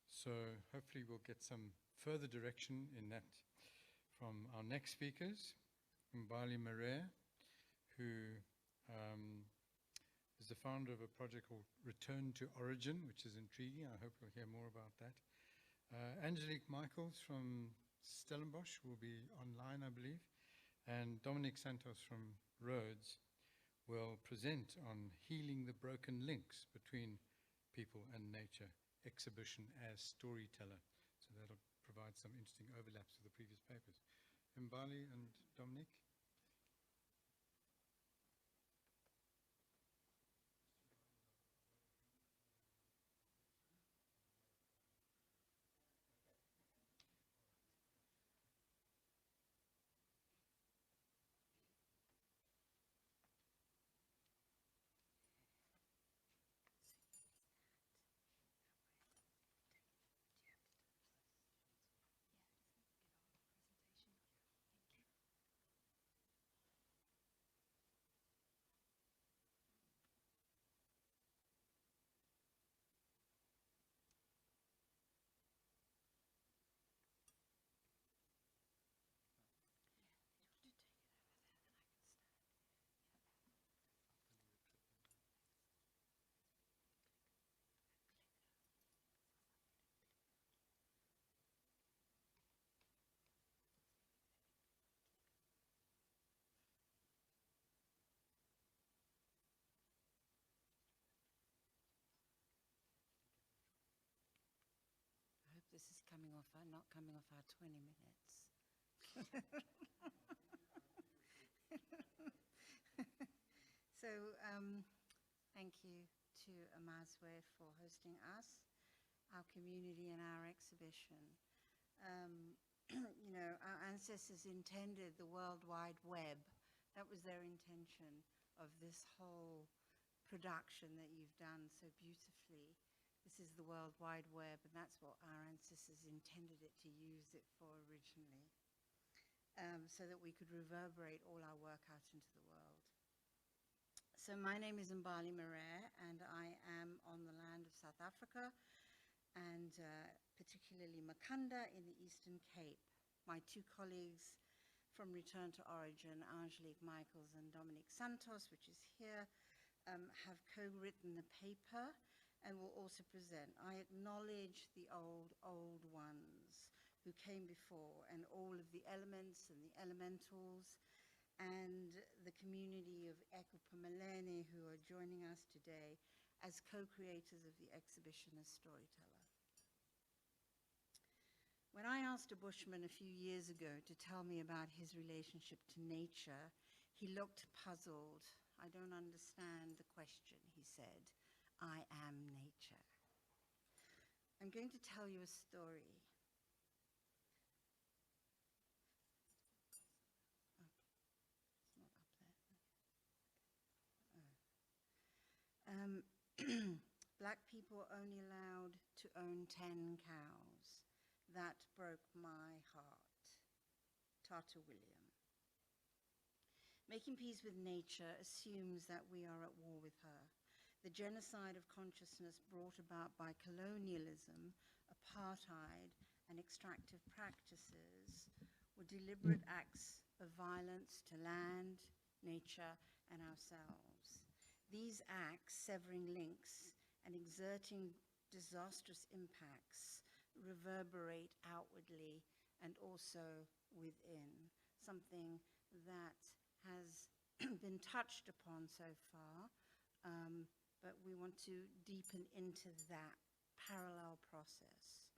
So hopefully we'll get some further direction in that from our next speakers, Mbali Marais, who is the founder of a project called Return to Origin, which is intriguing. I hope we'll hear more about that. Angelique Michaels from Stellenbosch will be online, I believe. And Dominique Santos from Rhodes will present on healing the broken links between people and nature, exhibition as storyteller. So that'll provide some interesting overlaps with the previous papers. Mbali and Dominique. This is coming off, not coming off our 20 minutes. So thank you to Amazwi for hosting us, our community and our exhibition. You know, our ancestors intended the World Wide Web. That was their intention of this whole production that you've done so beautifully. This is the World Wide Web, and that's what our ancestors intended it to use it for originally, so that we could reverberate all our work out into the world. So my name is Mbali Marais, and I am on the land of South Africa, and particularly Makanda in the Eastern Cape. My two colleagues from Return to Origin, Angelique and Dominique Santos, which is here, have co-written the paper and will also present. I acknowledge the old ones who came before, and all of the elements and the elementals, and the community of Ecology who are joining us today as co-creators of the exhibition as Storyteller. When I asked a Bushman a few years ago to tell me about his relationship to nature, he looked puzzled. "I don't understand the question," he said. "I am nature." I'm going to tell you a story. Black people only allowed to own 10 cows. That broke my heart. Tata William. Making peace with nature assumes that we are at war with her. The genocide of consciousness brought about by colonialism, apartheid, and extractive practices were deliberate acts of violence to land, nature, and ourselves. These acts, severing links and exerting disastrous impacts, reverberate outwardly and also within, something that has been touched upon so far, but we want to deepen into that parallel process,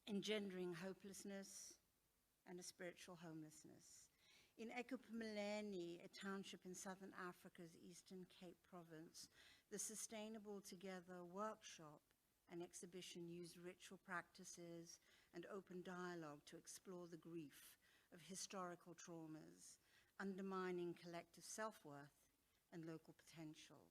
engendering hopelessness and a spiritual homelessness. In Ecopumuleni, a township in southern Africa's Eastern Cape province, the Sustainable Together workshop and exhibition used ritual practices and open dialogue to explore the grief of historical traumas, undermining collective self-worth and local potential.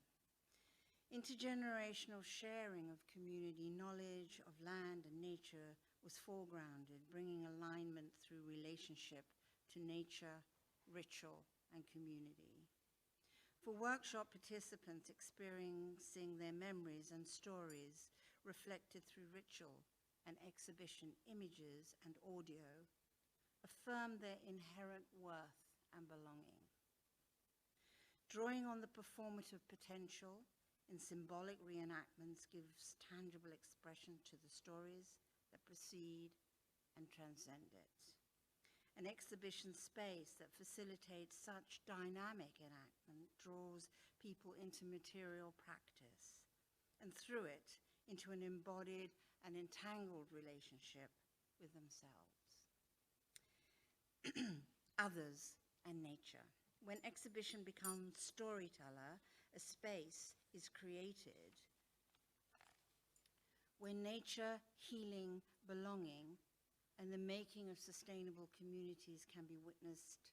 Intergenerational sharing of community knowledge of land and nature was foregrounded, bringing alignment through relationship to nature, ritual, and community. For workshop participants experiencing their memories and stories reflected through ritual and exhibition images and audio, affirm their inherent worth and belonging. Drawing on the performative potential in symbolic reenactments gives tangible expression to the stories that precede and transcend it. An exhibition space that facilitates such dynamic enactment draws people into material practice, and through it, into an embodied and entangled relationship with themselves. Others and nature. When exhibition becomes storyteller, a space is created when nature, healing, belonging, and the making of sustainable communities can be witnessed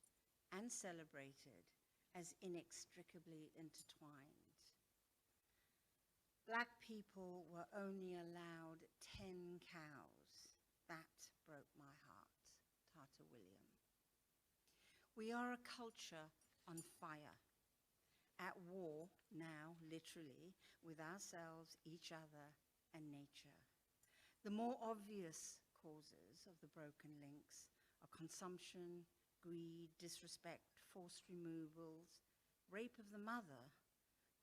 and celebrated as inextricably intertwined. Black people were only allowed 10 cows. That broke my heart, Tata William. We are a culture on fire, at war now, literally, with ourselves, each other, and nature. The more obvious causes of the broken links are consumption, greed, disrespect, forced removals, rape of the mother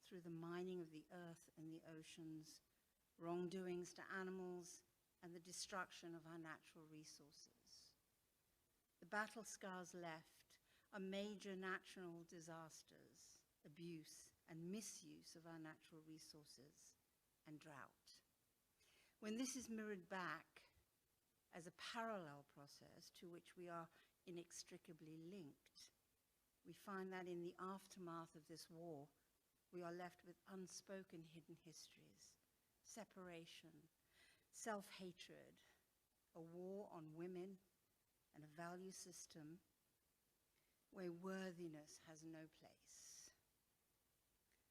through the mining of the earth and the oceans, wrongdoings to animals, and the destruction of our natural resources. The battle scars left are major natural disasters, abuse and misuse of our natural resources, and drought. When this is mirrored back as a parallel process to which we are inextricably linked, we find that in the aftermath of this war, we are left with unspoken hidden histories, separation, self-hatred, a war on women, and a value system where worthiness has no place.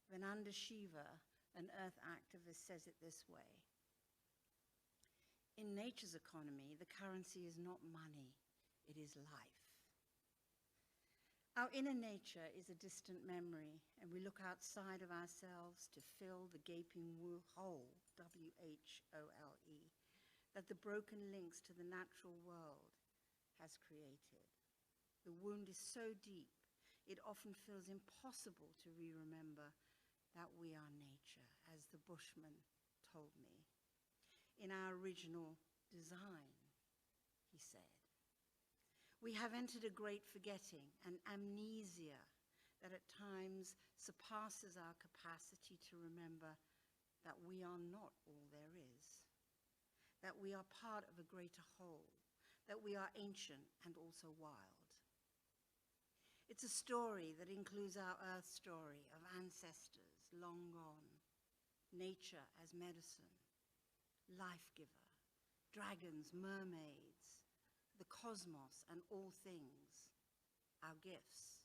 Vinanda Shiva, an earth activist, says it this way: in nature's economy, the currency is not money, it is life. Our inner nature is a distant memory, and we look outside of ourselves to fill the gaping hole, W-H-O-L-E, that the broken links to the natural world has created. The wound is so deep, it often feels impossible to remember that we are nature, as the Bushman told me. In our original design, he said. We have entered a great forgetting, an amnesia that at times surpasses our capacity to remember that we are not all there is, that we are part of a greater whole, that we are ancient and also wild. It's a story that includes our earth story of ancestors long gone, nature as medicine, life-giver, dragons, mermaids, the cosmos and all things, our gifts.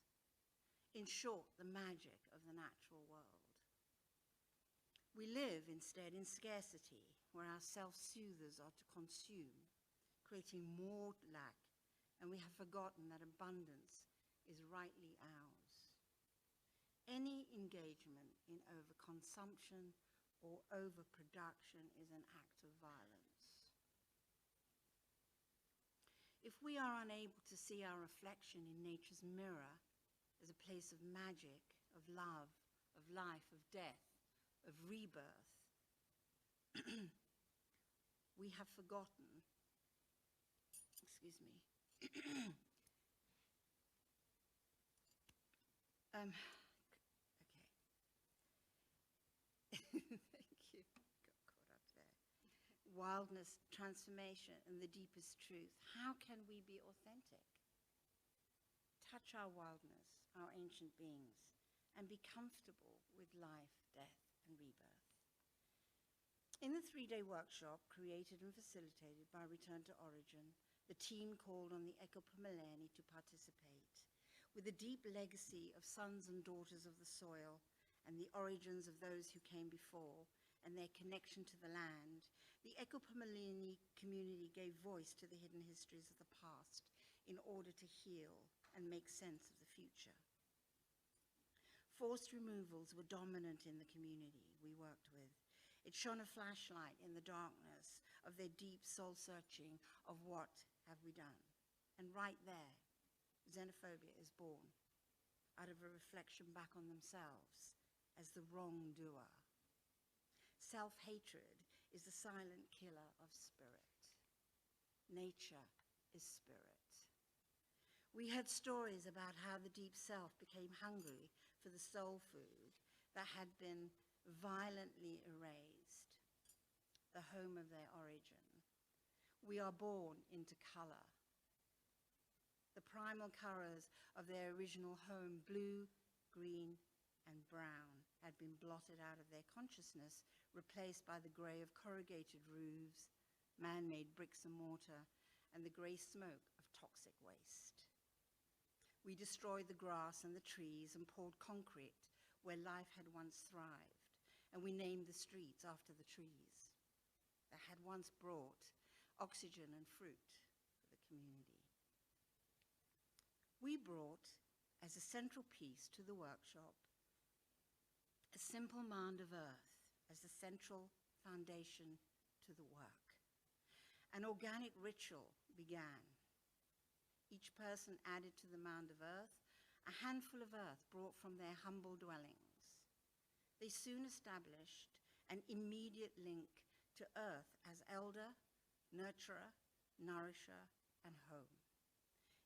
In short, the magic of the natural world. We live instead in scarcity, where our self-soothers are to consume, creating more lack, and we have forgotten that abundance is rightly ours. Any engagement in overconsumption or overproduction is an act of violence. If we are unable to see our reflection in nature's mirror as a place of magic, of love, of life, of death, of rebirth, we have forgotten, excuse me, okay. Thank you. Got caught up there. Wildness, transformation, and the deepest truth. How can we be authentic? Touch our wildness, our ancient beings, and be comfortable with life, death, and rebirth. In the 3-day workshop, created and facilitated by Return to Origin, the team called on the Ecopumilani to participate. With a deep legacy of sons and daughters of the soil and the origins of those who came before and their connection to the land, the Ecopumilani community gave voice to the hidden histories of the past in order to heal and make sense of the future. Forced removals were dominant in the community we worked with. It shone a flashlight in the darkness of their deep soul searching of what have we done. And right there, xenophobia is born out of a reflection back on themselves as the wrongdoer. Self-hatred is the silent killer of spirit. Nature is spirit. We heard stories about how the deep self became hungry for the soul food that had been violently erased, the home of their origin. We are born into color. The primal colors of their original home, blue, green, and brown, had been blotted out of their consciousness, replaced by the gray of corrugated roofs, man-made bricks and mortar, and the gray smoke of toxic waste. We destroyed the grass and the trees and poured concrete where life had once thrived, and we named the streets after the trees that had once brought oxygen and fruit for the community. We brought, as a central piece to the workshop, a simple mound of earth as the central foundation to the work. An organic ritual began. Each person added to the mound of earth a handful of earth brought from their humble dwellings. They soon established an immediate link to earth as elder, nurturer, nourisher, and home.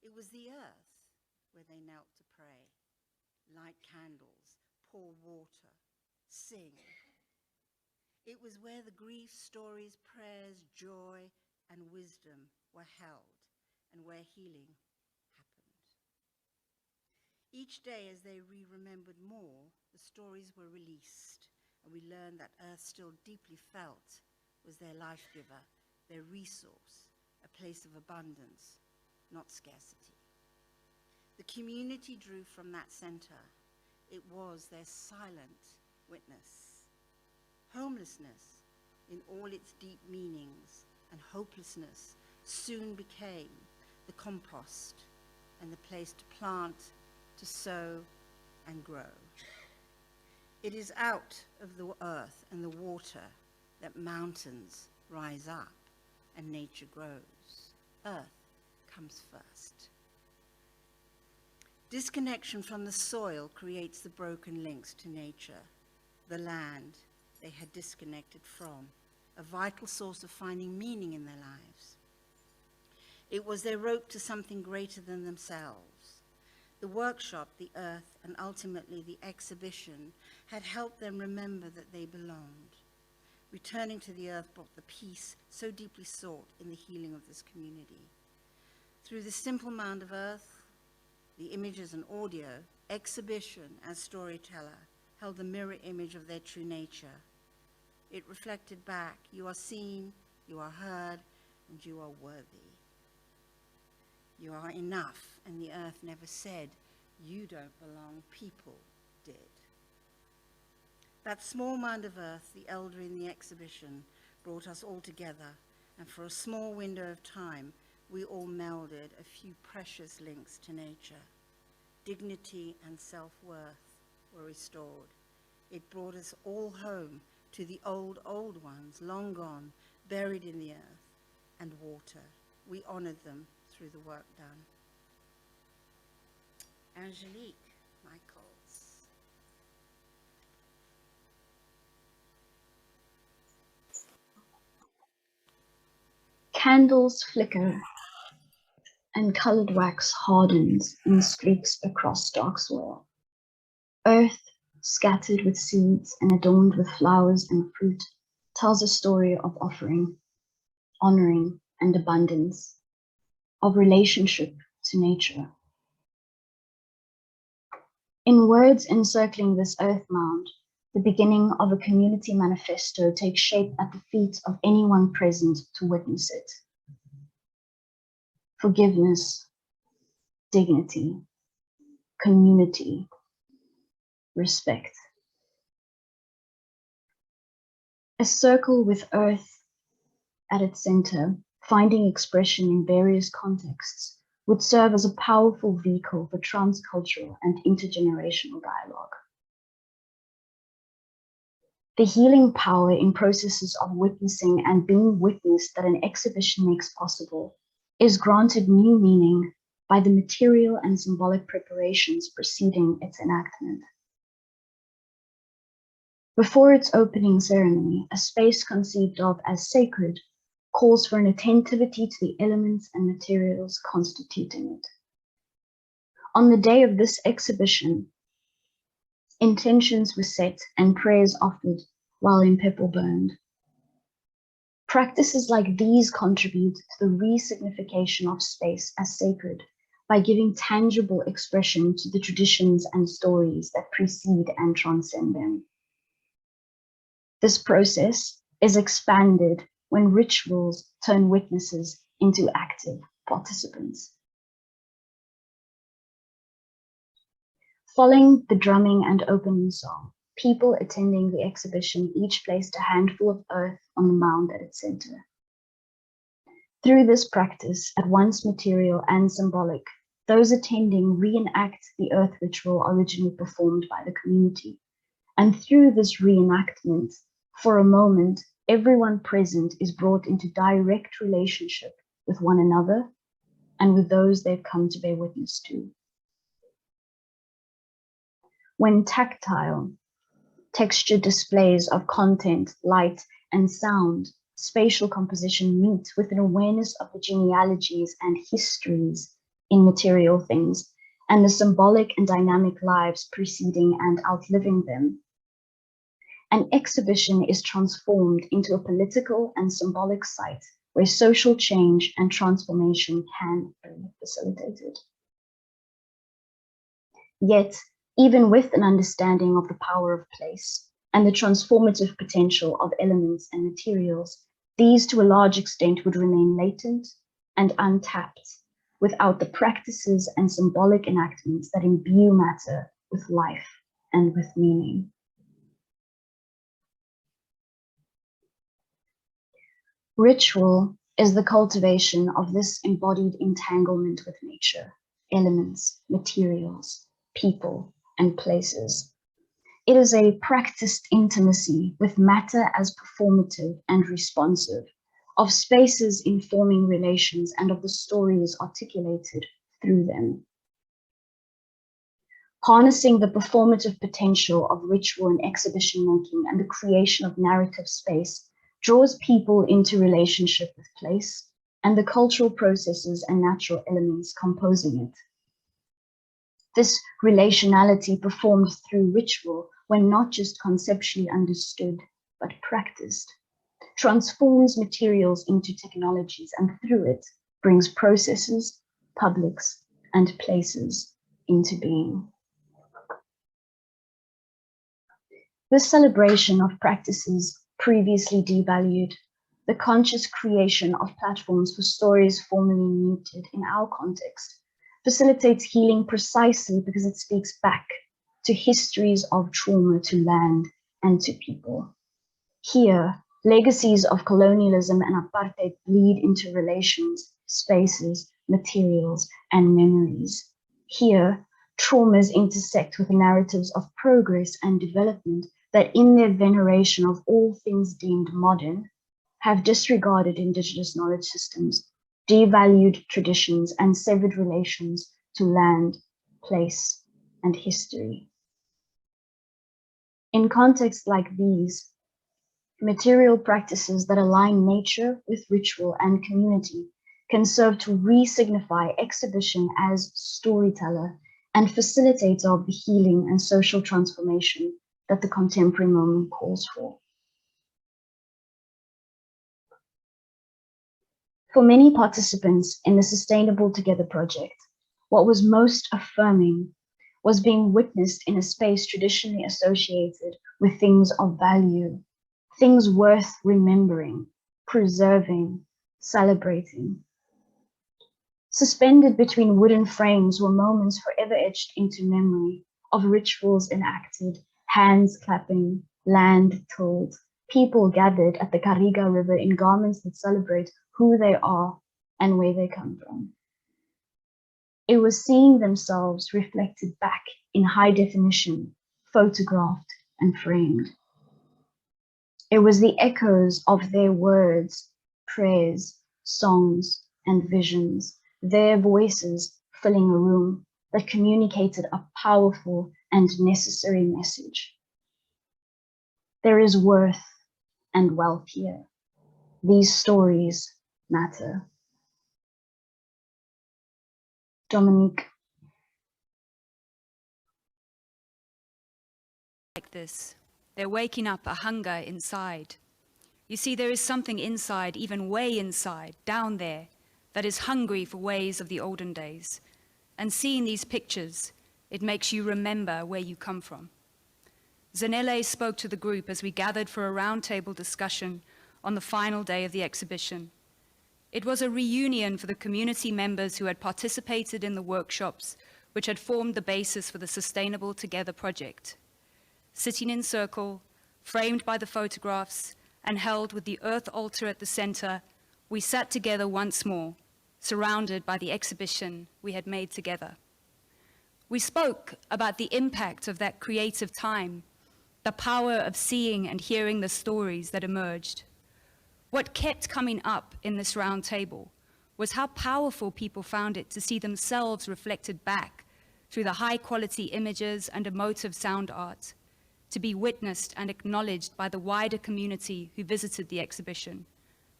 It was the earth where they knelt to pray, light candles, pour water, sing. It was where the grief, stories, prayers, joy, and wisdom were held, and where healing happened. Each day as they remembered more, the stories were released, and we learned that earth still deeply felt was their life giver, their resource, a place of abundance, not scarcity. The community drew from that center. It was their silent witness. Homelessness, in all its deep meanings, and hopelessness soon became the compost and the place to plant, to sow, and grow. It is out of the earth and the water that mountains rise up and nature grows. Earth comes first. Disconnection from the soil creates the broken links to nature, the land they had disconnected from, a vital source of finding meaning in their lives. It was their rope to something greater than themselves. The workshop, the earth, and ultimately the exhibition had helped them remember that they belonged. Returning to the earth brought the peace so deeply sought in the healing of this community. Through the simple mound of earth, the images and audio, exhibition as Storyteller held the mirror image of their true nature. It reflected back, you are seen, you are heard, and you are worthy. You are enough, and the earth never said, you don't belong, people did. That small mound of earth, the elder in the exhibition, brought us all together, and for a small window of time, we all melded a few precious links to nature. Dignity and self-worth were restored. It brought us all home to the old ones, long gone, buried in the earth and water. We honored them through the work done. Angelique, Michaels. Candles flicker and colored wax hardens in streaks across dark soil. Earth, scattered with seeds and adorned with flowers and fruit, tells a story of offering, honoring, and abundance, of relationship to nature. In words encircling this earth mound, the beginning of a community manifesto takes shape at the feet of anyone present to witness it. Forgiveness, dignity, community, respect. A circle with earth at its center, finding expression in various contexts, would serve as a powerful vehicle for transcultural and intergenerational dialogue. The healing power in processes of witnessing and being witnessed that an exhibition makes possible is granted new meaning by the material and symbolic preparations preceding its enactment. Before its opening ceremony, a space conceived of as sacred calls for an attentivity to the elements and materials constituting it. On the day of this exhibition, intentions were set and prayers offered while Impepo burned. Practices like these contribute to the resignification of space as sacred by giving tangible expression to the traditions and stories that precede and transcend them. This process is expanded when rituals turn witnesses into active participants. Following the drumming and opening song, people attending the exhibition each placed a handful of earth on the mound at its center. Through this practice, at once material and symbolic, those attending reenact the earth ritual originally performed by the community. And through this reenactment, for a moment, everyone present is brought into direct relationship with one another and with those they've come to bear witness to. When tactile, textured displays of content, light, and sound, spatial composition meet with an awareness of the genealogies and histories in material things, and the symbolic and dynamic lives preceding and outliving them, an exhibition is transformed into a political and symbolic site where social change and transformation can be facilitated. Yet, even with an understanding of the power of place and the transformative potential of elements and materials, these to a large extent would remain latent and untapped without the practices and symbolic enactments that imbue matter with life and with meaning. Ritual is the cultivation of this embodied entanglement with nature, elements, materials, people, and places. It is a practiced intimacy with matter as performative and responsive, of spaces informing relations and of the stories articulated through them. Harnessing the performative potential of ritual and exhibition making and the creation of narrative space draws people into relationship with place and the cultural processes and natural elements composing it. This relationality performed through ritual, when not just conceptually understood, but practiced, transforms materials into technologies and through it brings processes, publics, and places into being. This celebration of practices previously devalued, the conscious creation of platforms for stories formerly muted in our context, facilitates healing precisely because it speaks back to histories of trauma to land and to people. Here, legacies of colonialism and apartheid bleed into relations, spaces, materials, and memories. Here, traumas intersect with narratives of progress and development that in their veneration of all things deemed modern, have disregarded indigenous knowledge systems, devalued traditions, and severed relations to land, place, and history. In contexts like these, material practices that align nature with ritual and community can serve to re-signify exhibition as storyteller and facilitator of the healing and social transformation that the contemporary moment calls for. For many participants in the Sustainable Together project, what was most affirming was being witnessed in a space traditionally associated with things of value, things worth remembering, preserving, celebrating. Suspended between wooden frames were moments forever etched into memory of rituals enacted, hands clapping, land tilled, people gathered at the Kariga River in garments that celebrate who they are and where they come from. It was seeing themselves reflected back in high definition, photographed and framed. It was the echoes of their words, prayers, songs, and visions, their voices filling a room that communicated a powerful and necessary message. There is worth and wealth here. These stories matter. Dominique, this. They're waking up a hunger inside. You see, there is something inside, even way inside, down there, that is hungry for ways of the olden days. And seeing these pictures, it makes you remember where you come from. Zanele spoke to the group as we gathered for a roundtable discussion on the final day of the exhibition. It was a reunion for the community members who had participated in the workshops which had formed the basis for the Sustainable Together project. Sitting in circle, framed by the photographs, and held with the earth altar at the center, we sat together once more, surrounded by the exhibition we had made together. We spoke about the impact of that creative time, the power of seeing and hearing the stories that emerged. What kept coming up in this round table was how powerful people found it to see themselves reflected back through the high-quality images and emotive sound art, to be witnessed and acknowledged by the wider community who visited the exhibition,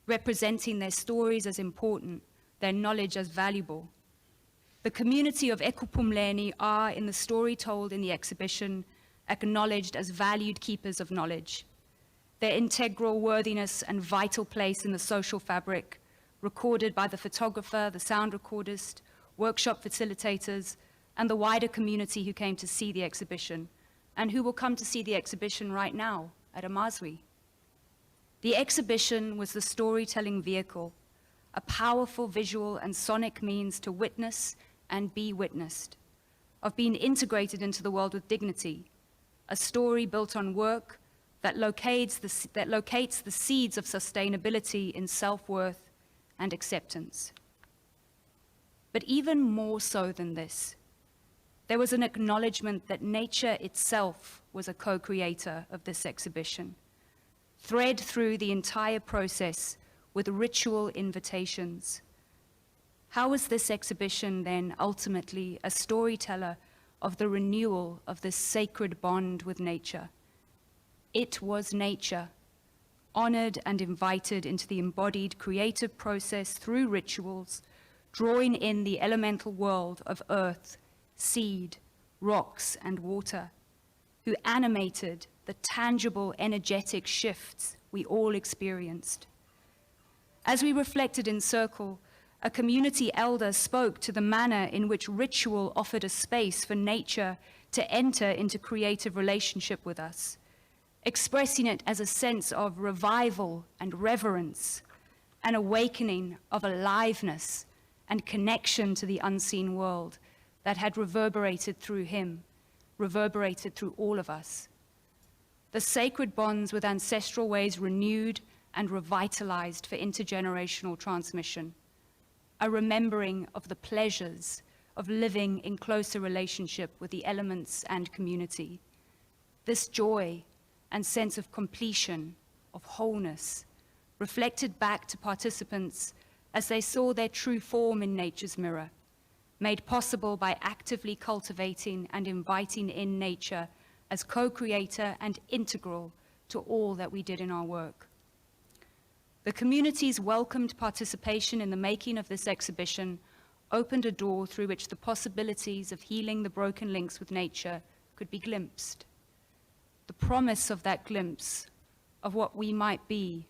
representing their stories as important, their knowledge as valuable. The community of Ekupumleni are, in the story told in the exhibition, acknowledged as valued keepers of knowledge. Their integral worthiness and vital place in the social fabric, recorded by the photographer, the sound recordist, workshop facilitators, and the wider community who came to see the exhibition, and who will come to see the exhibition right now at Amazwi. The exhibition was the storytelling vehicle, a powerful visual and sonic means to witness and be witnessed, of being integrated into the world with dignity, a story built on work that locates the seeds of sustainability in self-worth and acceptance. But even more so than this, there was an acknowledgement that nature itself was a co-creator of this exhibition, thread through the entire process with ritual invitations. How was this exhibition then ultimately a storyteller of the renewal of this sacred bond with nature? It was nature, honored and invited into the embodied creative process through rituals, drawing in the elemental world of earth, seed, rocks, and water, who animated the tangible energetic shifts we all experienced. As we reflected in circle, a community elder spoke to the manner in which ritual offered a space for nature to enter into creative relationship with us, expressing it as a sense of revival and reverence, an awakening of aliveness and connection to the unseen world that had reverberated through him, reverberated through all of us. The sacred bonds with ancestral ways renewed and revitalized for intergenerational transmission, a remembering of the pleasures of living in closer relationship with the elements and community. This joy and sense of completion, of wholeness, reflected back to participants as they saw their true form in nature's mirror, made possible by actively cultivating and inviting in nature as co-creator and integral to all that we did in our work. The community's welcomed participation in the making of this exhibition opened a door through which the possibilities of healing the broken links with nature could be glimpsed. The promise of that glimpse of what we might be,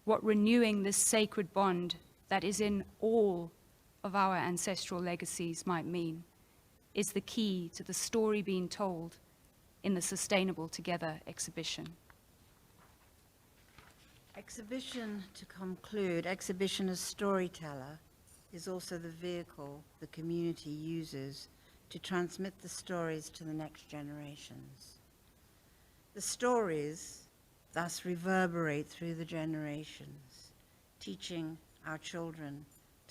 what renewing this sacred bond that is in all of our ancestral legacies might mean, is the key to the story being told in the Sustainable Together exhibition. Exhibition, to conclude, exhibition as storyteller is also the vehicle the community uses to transmit the stories to the next generations. The stories thus reverberate through the generations, teaching our children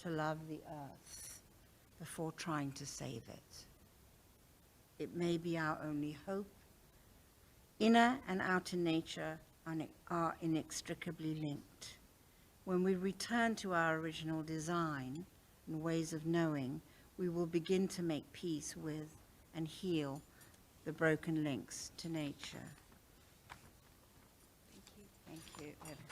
to love the earth before trying to save it. It may be our only hope. Inner and outer nature are inextricably linked. When we return to our original design and ways of knowing, we will begin to make peace with and heal the broken links to nature. Thank you. Thank you.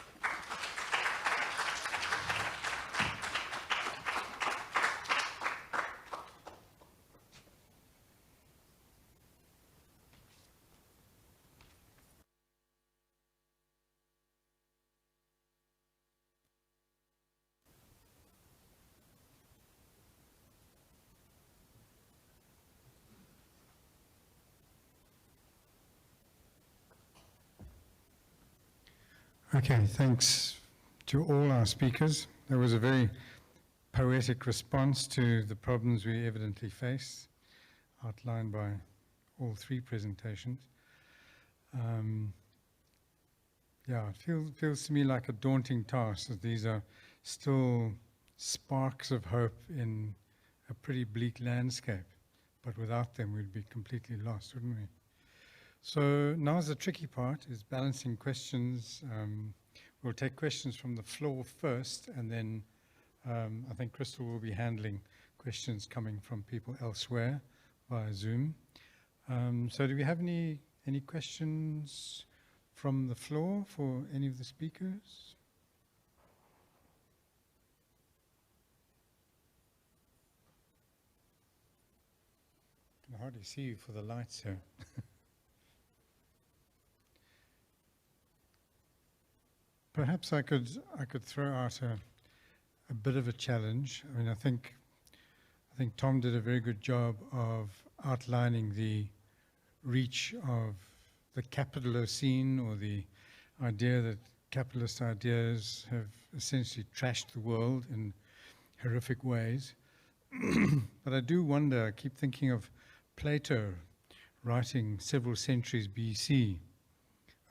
Okay, thanks to all our speakers. There was a very poetic response to the problems we evidently face, outlined by all three presentations. Yeah, it feels to me like a daunting task, that these are still sparks of hope in a pretty bleak landscape, but without them we'd be completely lost, wouldn't we? So now's the tricky part, is balancing questions. We'll take questions from the floor first, and then I think Crystal will be handling questions coming from people elsewhere via Zoom. So do we have any questions from the floor for any of the speakers? I can hardly see you for the lights here. Perhaps I could throw out a bit of a challenge. I mean, I think Tom did a very good job of outlining the reach of the capitalocene, or the idea that capitalist ideas have essentially trashed the world in horrific ways. But I do wonder, I keep thinking of Plato writing several centuries BC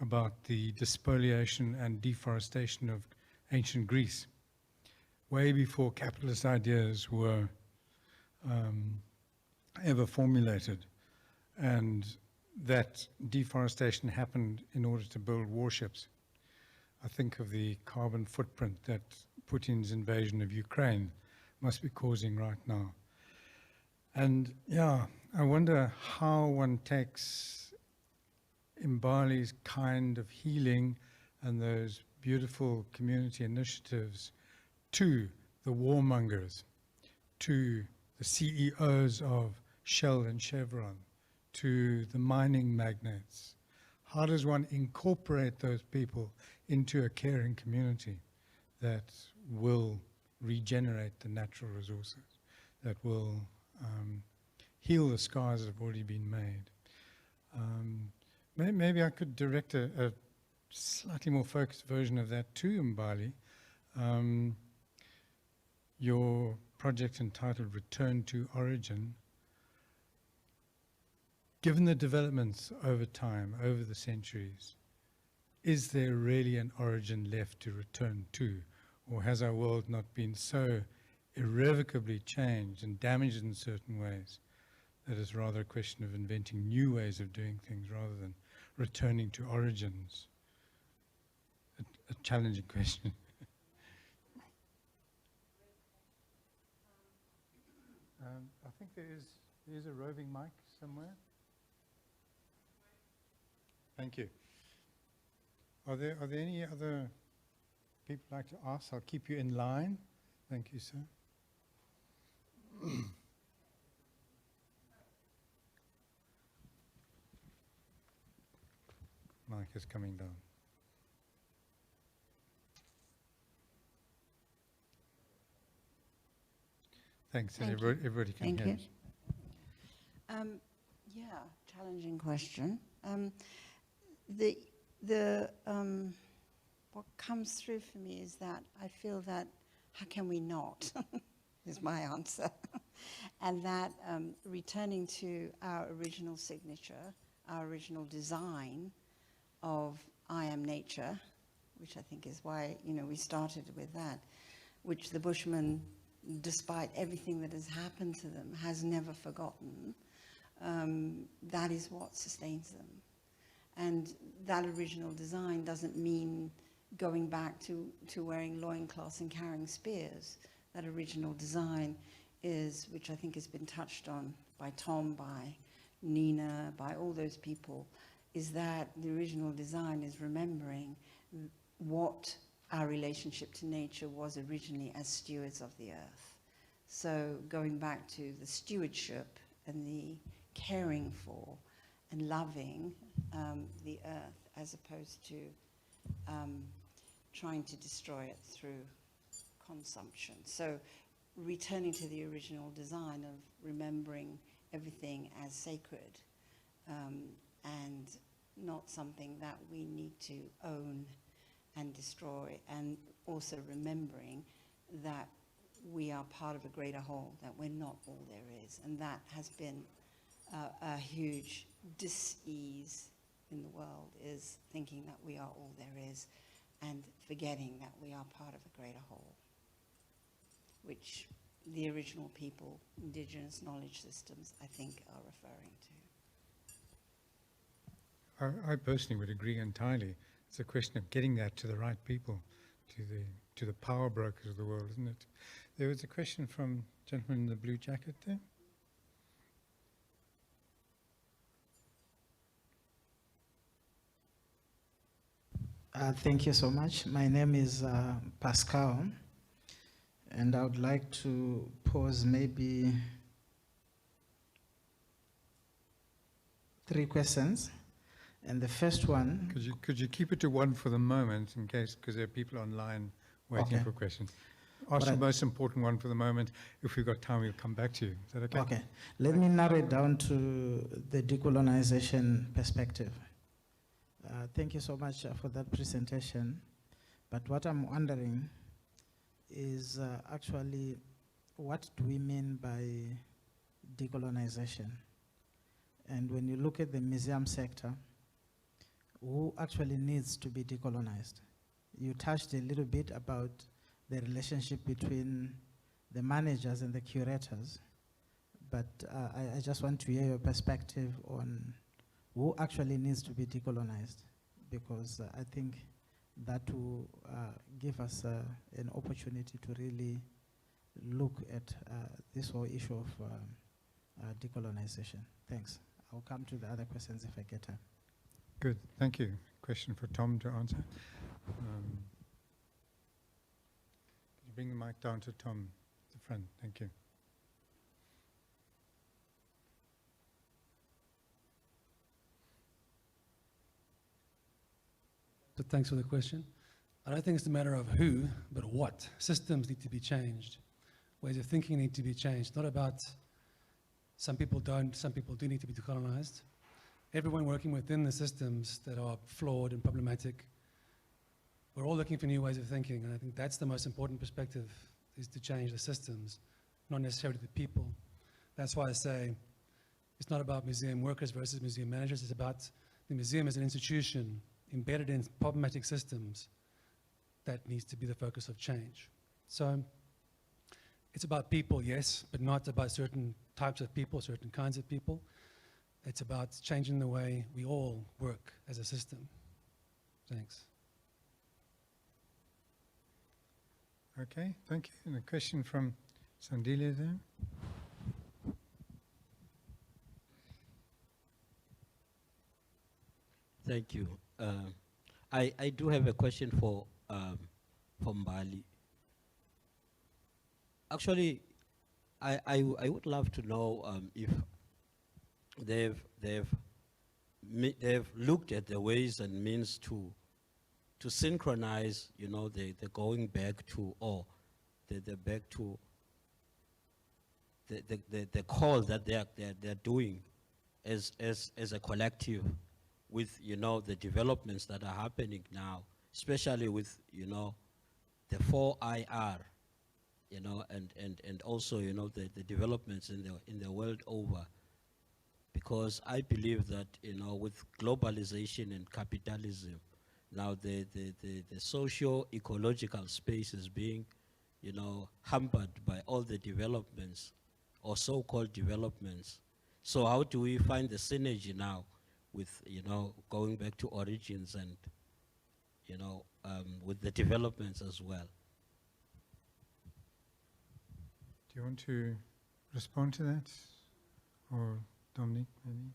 about the despoliation and deforestation of ancient Greece, way before capitalist ideas were ever formulated. And that deforestation happened in order to build warships. I think of the carbon footprint that Putin's invasion of Ukraine must be causing right now. And yeah, I wonder how one takes Mbali's kind of healing and those beautiful community initiatives to the warmongers, to the CEOs of Shell and Chevron, to the mining magnates. How does one incorporate those people into a caring community that will regenerate the natural resources, that will heal the scars that have already been made? Maybe I could direct a slightly more focused version of that to Mbali. Your project entitled Return to Origin, given the developments over time, over the centuries, is there really an origin left to return to? Or has our world not been so irrevocably changed and damaged in certain ways that it's rather a question of inventing new ways of doing things rather than returning to origins? A challenging question. I think there is a roving mic somewhere. Thank you. Are there any other people like to ask? I'll keep you in line. Thank you, sir. Mic is coming down. Thanks, and everybody can hear us. Yeah, challenging question. What comes through for me is that I feel that how can we not is my answer. And that returning to our original signature, our original design of I am nature, which I think is why, we started with that, which the Bushmen, despite everything that has happened to them, has never forgotten. That is what sustains them. And that original design doesn't mean going back to wearing loincloths and carrying spears. That original design is, which I think has been touched on by Tom, by Nina, by all those people, is that the original design is remembering what our relationship to nature was originally as stewards of the earth. So going back to the stewardship and the caring for and loving the earth, as opposed to trying to destroy it through consumption. So returning to the original design of remembering everything as sacred and not something that we need to own and destroy, and also remembering that we are part of a greater whole, that we're not all there is. And that has been a huge dis-ease in the world, is thinking that we are all there is and forgetting that we are part of a greater whole, which the original people, Indigenous knowledge systems, I think are referring to. I personally would agree entirely. It's a question of getting that to the right people, to the power brokers of the world, isn't it? There was a question from the gentleman in the blue jacket there. Thank you so much. My name is Pascal, and I would like to pose maybe 3 questions. And the first one... Could you keep it to one for the moment, in case, because there are people online waiting for questions. Ask the most important one for the moment. If we've got time, we'll come back to you. Is that okay? Okay. Let me narrow it down to the decolonization perspective. Thank you so much for that presentation. But what I'm wondering is actually, what do we mean by decolonization? And when you look at the museum sector, who actually needs to be decolonized? You touched a little bit about the relationship between the managers and the curators, but I just want to hear your perspective on who actually needs to be decolonized, because I think that will give us an opportunity to really look at this whole issue of decolonization. Thanks. I'll come to the other questions if I get time. Good, thank you. Question for Tom to answer. Could you bring the mic down to Tom at the front? Thank you. So thanks for the question. I don't think it's a matter of who, but what. Systems need to be changed. Ways of thinking need to be changed. Not about some people don't, some people do need to be decolonized. Everyone working within the systems that are flawed and problematic, we're all looking for new ways of thinking, and I think that's the most important perspective, is to change the systems, not necessarily the people. That's why I say it's not about museum workers versus museum managers, it's about the museum as an institution embedded in problematic systems that needs to be the focus of change. So it's about people, yes, but not about certain types of people, certain kinds of people. It's about changing the way we all work as a system. Thanks. Okay, thank you. And a question from Sandile there. Thank you. I do have a question for Mbali. Actually, I would love to know if they've looked at the ways and means to synchronize, you know, the going back to, or the back to the call that they're doing as a collective with, you know, the developments that are happening now, especially with, you know, the 4IR, you know, and also, you know, the developments in the world over. Because I believe that, you know, with globalization and capitalism, now the socio-ecological space is being, you know, hampered by all the developments or so-called developments. So how do we find the synergy now with, you know, going back to origins and, you know, with the developments as well? Do you want to respond to that? Or Dominique, maybe?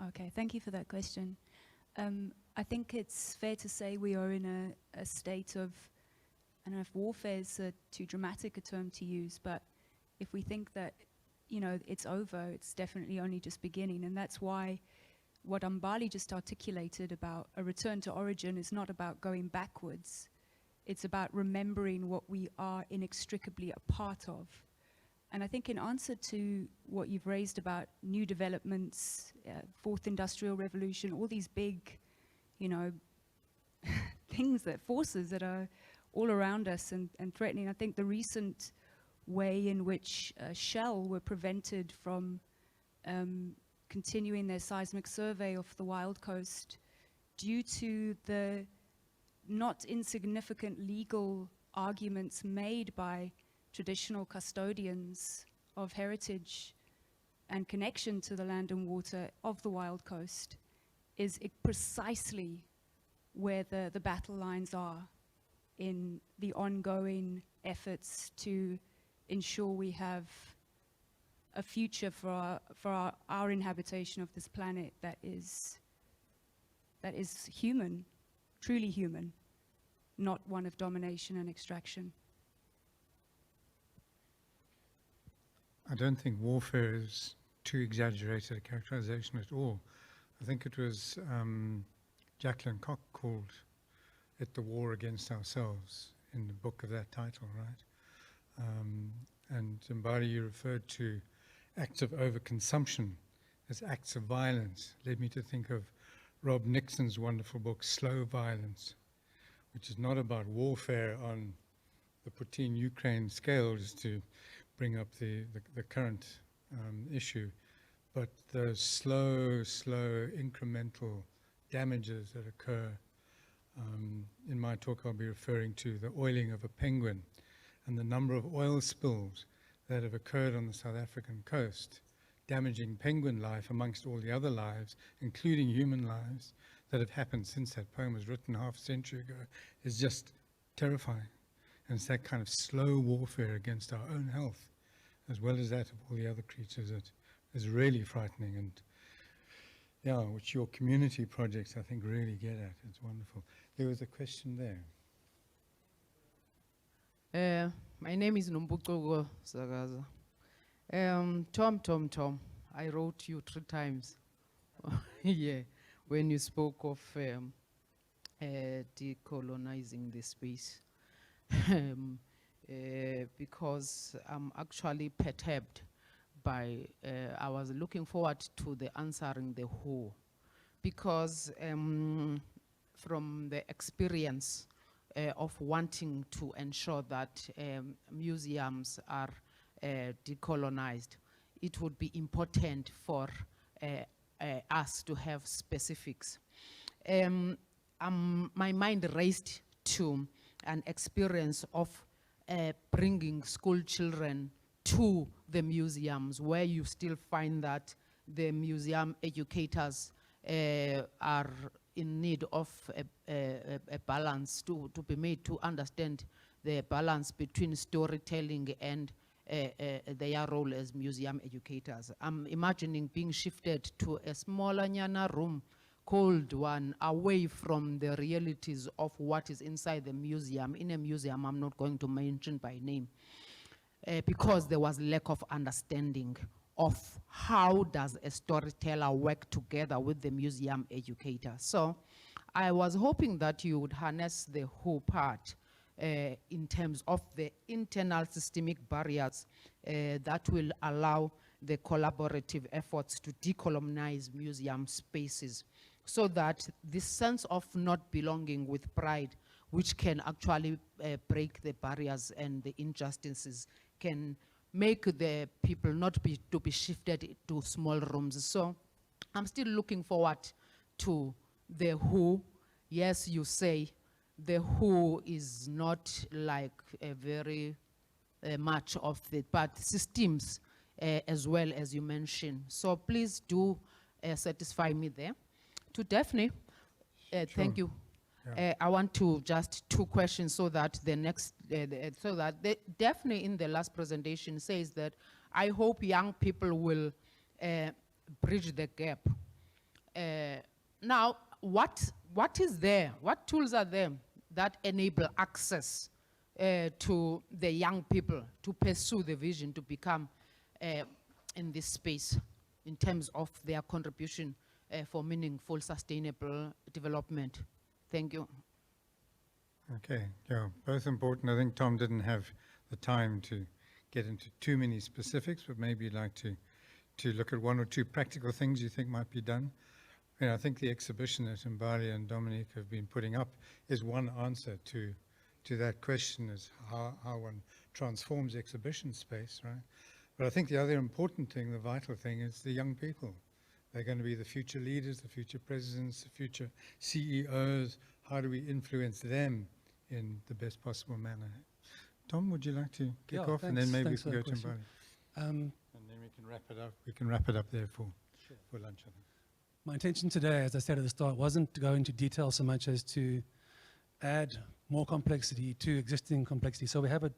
Okay, thank you for that question. I think it's fair to say we are in a state of, I don't know if warfare is too dramatic a term to use, but if we think that, you know, it's over, it's definitely only just beginning, and that's why what Mbali just articulated about a return to origin is not about going backwards. It's about remembering what we are inextricably a part of. And I think in answer to what you've raised about new developments, fourth industrial revolution, all these big, you know, forces that are all around us and threatening, I think the recent way in which Shell were prevented from continuing their seismic survey of the Wild Coast due to the not insignificant legal arguments made by traditional custodians of heritage and connection to the land and water of the Wild Coast is precisely where the battle lines are in the ongoing efforts to ensure we have a future for our inhabitation of this planet that is human, truly human, not one of domination and extraction. I don't think warfare is too exaggerated a characterization at all. I think it was Jacqueline Koch called it the war against ourselves in the book of that title, right? And Mbali, you referred to acts of overconsumption as acts of violence. Led me to think of Rob Nixon's wonderful book, Slow Violence, which is not about warfare on the Putin-Ukraine scale, just to bring up the current issue, but the slow, incremental damages that occur. In my talk, I'll be referring to the oiling of a penguin and the number of oil spills that have occurred on the South African coast, damaging penguin life amongst all the other lives, including human lives, that have happened since that poem was written half a century ago, is just terrifying. And it's that kind of slow warfare against our own health, as well as that of all the other creatures, that is really frightening. And yeah, which your community projects, I think, really get at. It's wonderful. There was a question there. My name is Nombuko Zagaza. Tom, I wrote you 3 times. Yeah, when you spoke of decolonizing the space. Because I'm actually perturbed by, I was looking forward to the answering the who. Because from the experience of wanting to ensure that museums are decolonized, it would be important for us to have specifics. My mind raced to an experience of bringing school children to the museums, where you still find that the museum educators are in need of a balance to be made to understand the balance between storytelling and their role as museum educators. I'm imagining being shifted to a smaller Nyana room, cold one, away from the realities of what is inside the museum. In a museum I'm not going to mention by name, because there was lack of understanding of how does a storyteller work together with the museum educator. So I was hoping that you would harness the whole part in terms of the internal systemic barriers that will allow the collaborative efforts to decolonize museum spaces, so that this sense of not belonging with pride, which can actually break the barriers and the injustices, can make the people not to be shifted to small rooms. So I'm still looking forward to the who. Yes, you say the who is not like a very much of it, but systems as well, as you mentioned. So please do satisfy me there. To Daphne, Sure. Thank you. Yeah. I want to just 2 questions so that the next, Daphne in the last presentation says that I hope young people will bridge the gap. Now, what is there? What tools are there that enable access to the young people to pursue the vision to become in this space in terms of their contribution for meaningful, sustainable development. Thank you. Okay, yeah, both important. I think Tom didn't have the time to get into too many specifics, but maybe you'd like to look at one or two practical things you think might be done. You know, I think the exhibition that Mbali and Dominique have been putting up is one answer to that question, is how one transforms exhibition space, right? But I think the other important thing, the vital thing, is the young people. They're going to be the future leaders, the future presidents, the future CEOs. How do we influence them in the best possible manner? Tom, would you like to kick off? And then maybe we can go to Mbali. And then we can wrap it up. We can wrap it up there for lunch, I think. My intention today, as I said at the start, wasn't to go into detail so much as to add more complexity to existing complexity. So we have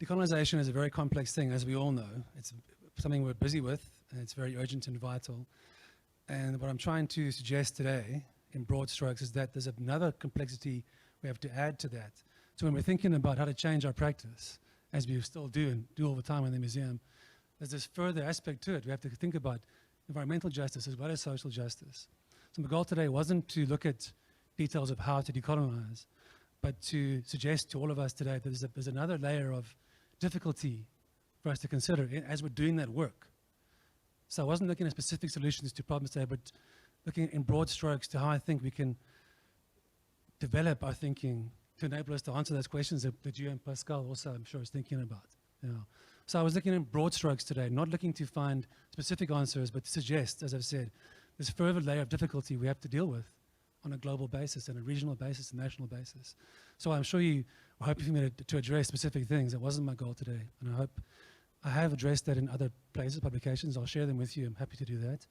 decolonization is a very complex thing, as we all know. It's something we're busy with, and it's very urgent and vital. And what I'm trying to suggest today, in broad strokes, is that there's another complexity we have to add to that. So when we're thinking about how to change our practice, as we still do and do all the time in the museum, there's this further aspect to it. We have to think about environmental justice as well as social justice. So my goal today wasn't to look at details of how to decolonize, but to suggest to all of us today that there's another layer of difficulty for us to consider as we're doing that work. So I wasn't looking at specific solutions to problems today, but looking in broad strokes to how I think we can develop our thinking to enable us to answer those questions that you and Pascal also, I'm sure, is thinking about. You know. So I was looking in broad strokes today, not looking to find specific answers, but to suggest, as I've said, this further layer of difficulty we have to deal with on a global basis and a regional basis and national basis. So I'm sure you were hoping for me to address specific things. That wasn't my goal today. And I hope I have addressed that in other places, publications. I'll share them with you. I'm happy to do that.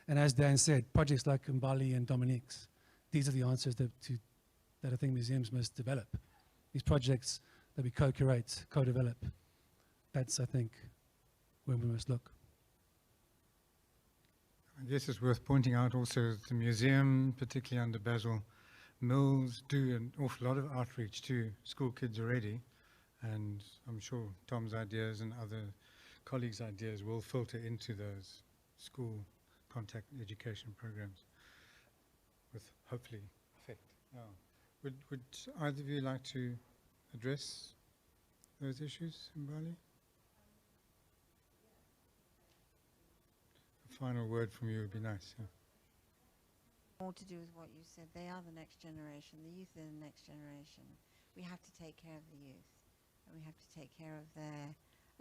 And as Dan said, projects like Mbali and Dominique's, these are the answers that I think museums must develop. These projects that we co-curate, co-develop. That's, I think, where we must look. I guess it's worth pointing out also that the museum, particularly under Basil Mills, do an awful lot of outreach to school kids already. And I'm sure Tom's ideas and other colleagues' ideas will filter into those school contact education programs with hopefully effect. Would either of you like to address those issues, Mbali? A final word from you would be nice. Yeah. More to do with what you said. They are the next generation. The youth are the next generation. We have to take care of the youth, and we have to take care of their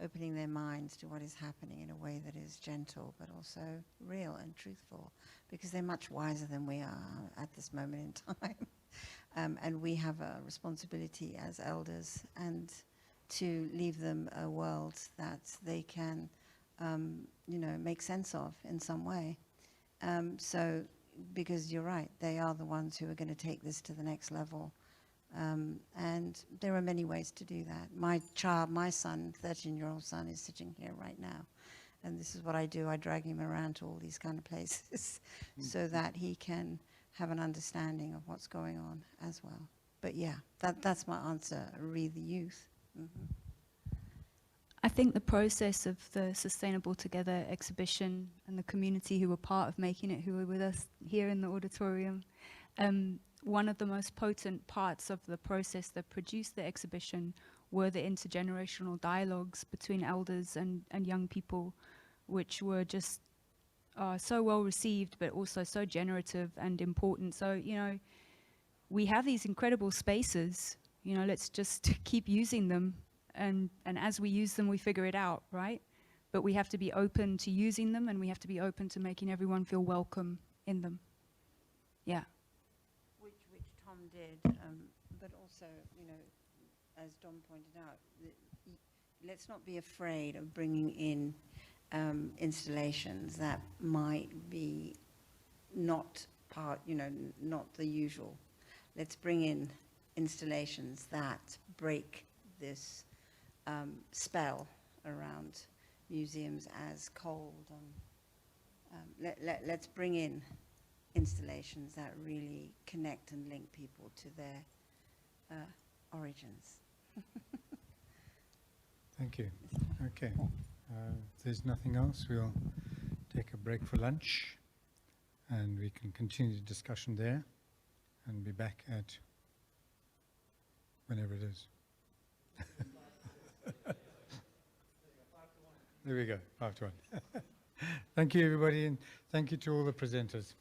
opening their minds to what is happening in a way that is gentle but also real and truthful, because they're much wiser than we are at this moment in time. And we have a responsibility as elders and to leave them a world that they can make sense of in some way. So, because you're right, they are the ones who are going to take this to the next level. And there are many ways to do that. My son, 13-year-old son, is sitting here right now. And this is what I do. I drag him around to all these kind of places so that he can have an understanding of what's going on as well. But yeah, that's my answer. Read the youth. Mm-hmm. I think the process of the Sustainable Together exhibition and the community who were part of making it, who were with us here in the auditorium, one of the most potent parts of the process that produced the exhibition were the intergenerational dialogues between elders and young people, which were just so well received, but also so generative and important. So, we have these incredible spaces, let's just keep using them. And as we use them, we figure it out, right? But we have to be open to using them, and we have to be open to making everyone feel welcome in them. Yeah. Which Tom did, but also, as Dom pointed out, let's not be afraid of bringing in installations that might be not part, not the usual. Let's bring in installations that break this spell around museums as cold. Let's bring in installations that really connect and link people to their origins. Thank you. Okay. If there's nothing else, we'll take a break for lunch. and we can continue the discussion there and be back at whenever it is. There we go, 5 to 1. Thank you, everybody, and thank you to all the presenters.